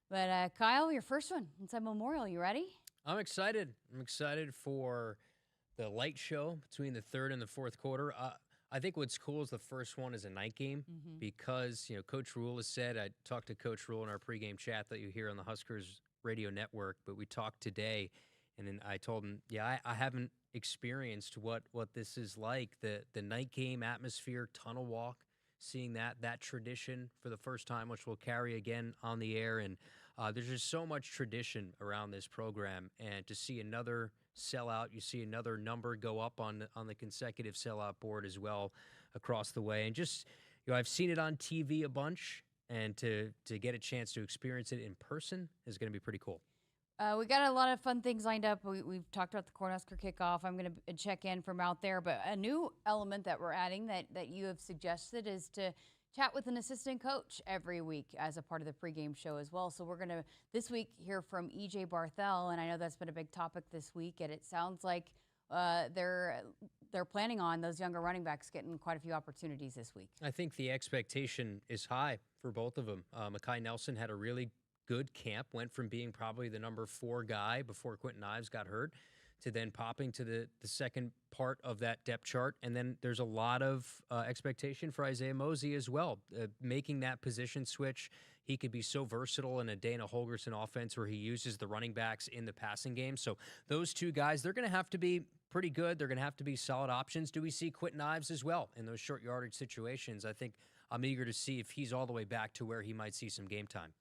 But Kyle, your first one inside Memorial. You ready? I'm excited. I'm excited for the light show between the third and the fourth quarter. I think what's cool is the first one is a night game because, Coach Riola said, I talked to Coach Riola in our pregame chat that you hear on the Huskers radio network, but we talked today, and then I told him, I haven't experienced what this is like, the night game atmosphere, tunnel walk, seeing that tradition for the first time, which we'll carry again on the air. And there's just so much tradition around this program, and to see another sellout, you see another number go up on the consecutive sellout board as well across the way. And just, I've seen it on TV a bunch, and to get a chance to experience it in person is going to be pretty cool. We got a lot of fun things lined up. We've talked about the Cornhusker Kickoff. I'm going to check in from out there. But a new element that we're adding that you have suggested is to chat with an assistant coach every week as a part of the pregame show as well. So we're going to, this week, hear from E.J. Barthel, and I know that's been a big topic this week, and it sounds like they're planning on those younger running backs getting quite a few opportunities this week. I think the expectation is high for both of them. Mekhi Nelson had a really good camp, went from being probably the number 4 guy before Quentin Ives got hurt to then popping to the second part of that depth chart. And then there's a lot of expectation for Isaiah Mosey as well, making that position switch. He could be so versatile in a Dana Holgorsen offense where he uses the running backs in the passing game. So those two guys, they're going to have to be pretty good. They're going to have to be solid options. Do we see Quentin Ives as well in those short yardage situations? I think I'm eager to see if he's all the way back to where he might see some game time.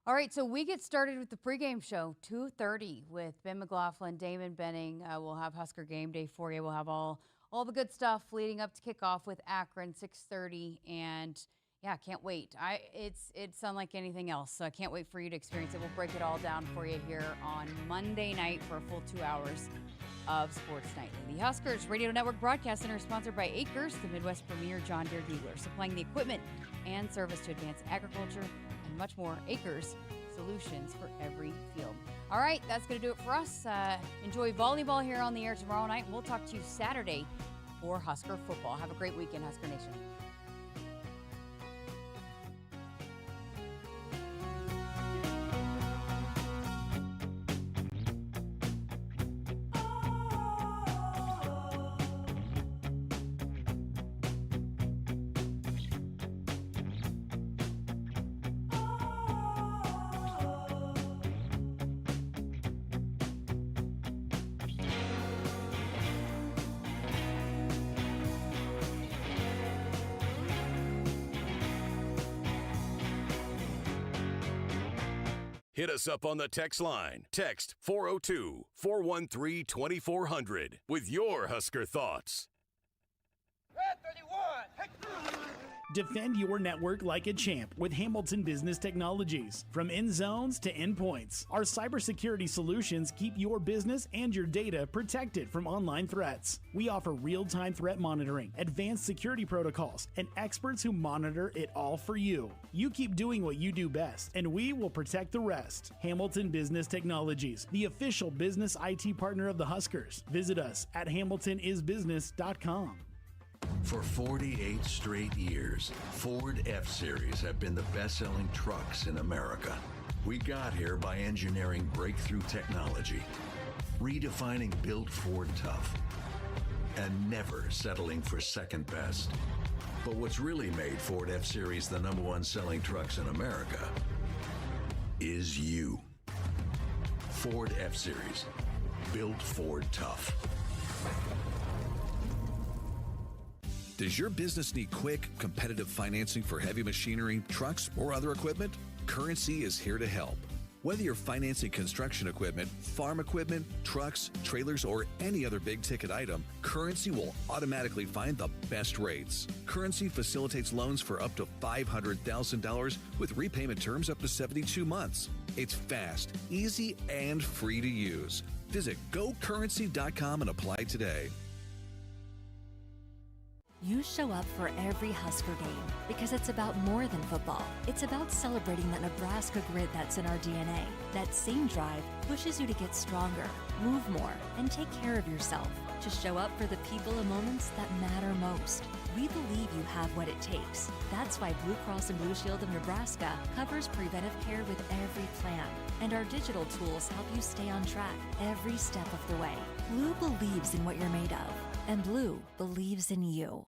All right, so we get started with the pregame show, 2:30 with Ben McLaughlin, Damon Benning. We'll have Husker Game Day for you. We'll have all the good stuff leading up to kickoff with Akron, 6:30. And, yeah, can't wait. It's unlike anything else, so I can't wait for you to experience it. We'll break it all down for you here on Monday night for a full 2 hours of Sports Nightly. The Huskers Radio Network Broadcast Center is sponsored by Akrs, the Midwest premier John Deere dealer, supplying the equipment and service to advance agriculture and much more. Akrs, solutions for every field. All right, that's going to do it for us. Enjoy volleyball here on the air tomorrow night, and we'll talk to you Saturday for Husker football. Have a great weekend, Husker Nation. Hit us up on the text line. Text 402-413-2400 with your Husker thoughts. Defend your network like a champ with Hamilton Business Technologies. From end zones to endpoints, our cybersecurity solutions keep your business and your data protected from online threats. We offer real-time threat monitoring, advanced security protocols, and experts who monitor it all for you. You keep doing what you do best, and we will protect the rest. Hamilton Business Technologies, the official business IT partner of the Huskers. Visit us at hamiltonisbusiness.com. For 48 straight years, Ford F-Series have been the best-selling trucks in America. We got here by engineering breakthrough technology, redefining built Ford tough, and never settling for second best. But what's really made Ford F-Series the #1 selling trucks in America is you. Ford F-Series. Built Ford tough. Does your business need quick, competitive financing for heavy machinery, trucks, or other equipment? Currency is here to help. Whether you're financing construction equipment, farm equipment, trucks, trailers, or any other big-ticket item, Currency will automatically find the best rates. Currency facilitates loans for up to $500,000 with repayment terms up to 72 months. It's fast, easy, and free to use. Visit GoCurrency.com and apply today. You show up for every Husker game because it's about more than football. It's about celebrating that Nebraska grit that's in our DNA. That same drive pushes you to get stronger, move more, and take care of yourself. To show up for the people and moments that matter most. We believe you have what it takes. That's why Blue Cross and Blue Shield of Nebraska covers preventive care with every plan. And our digital tools help you stay on track every step of the way. Blue believes in what you're made of. And Blue believes in you.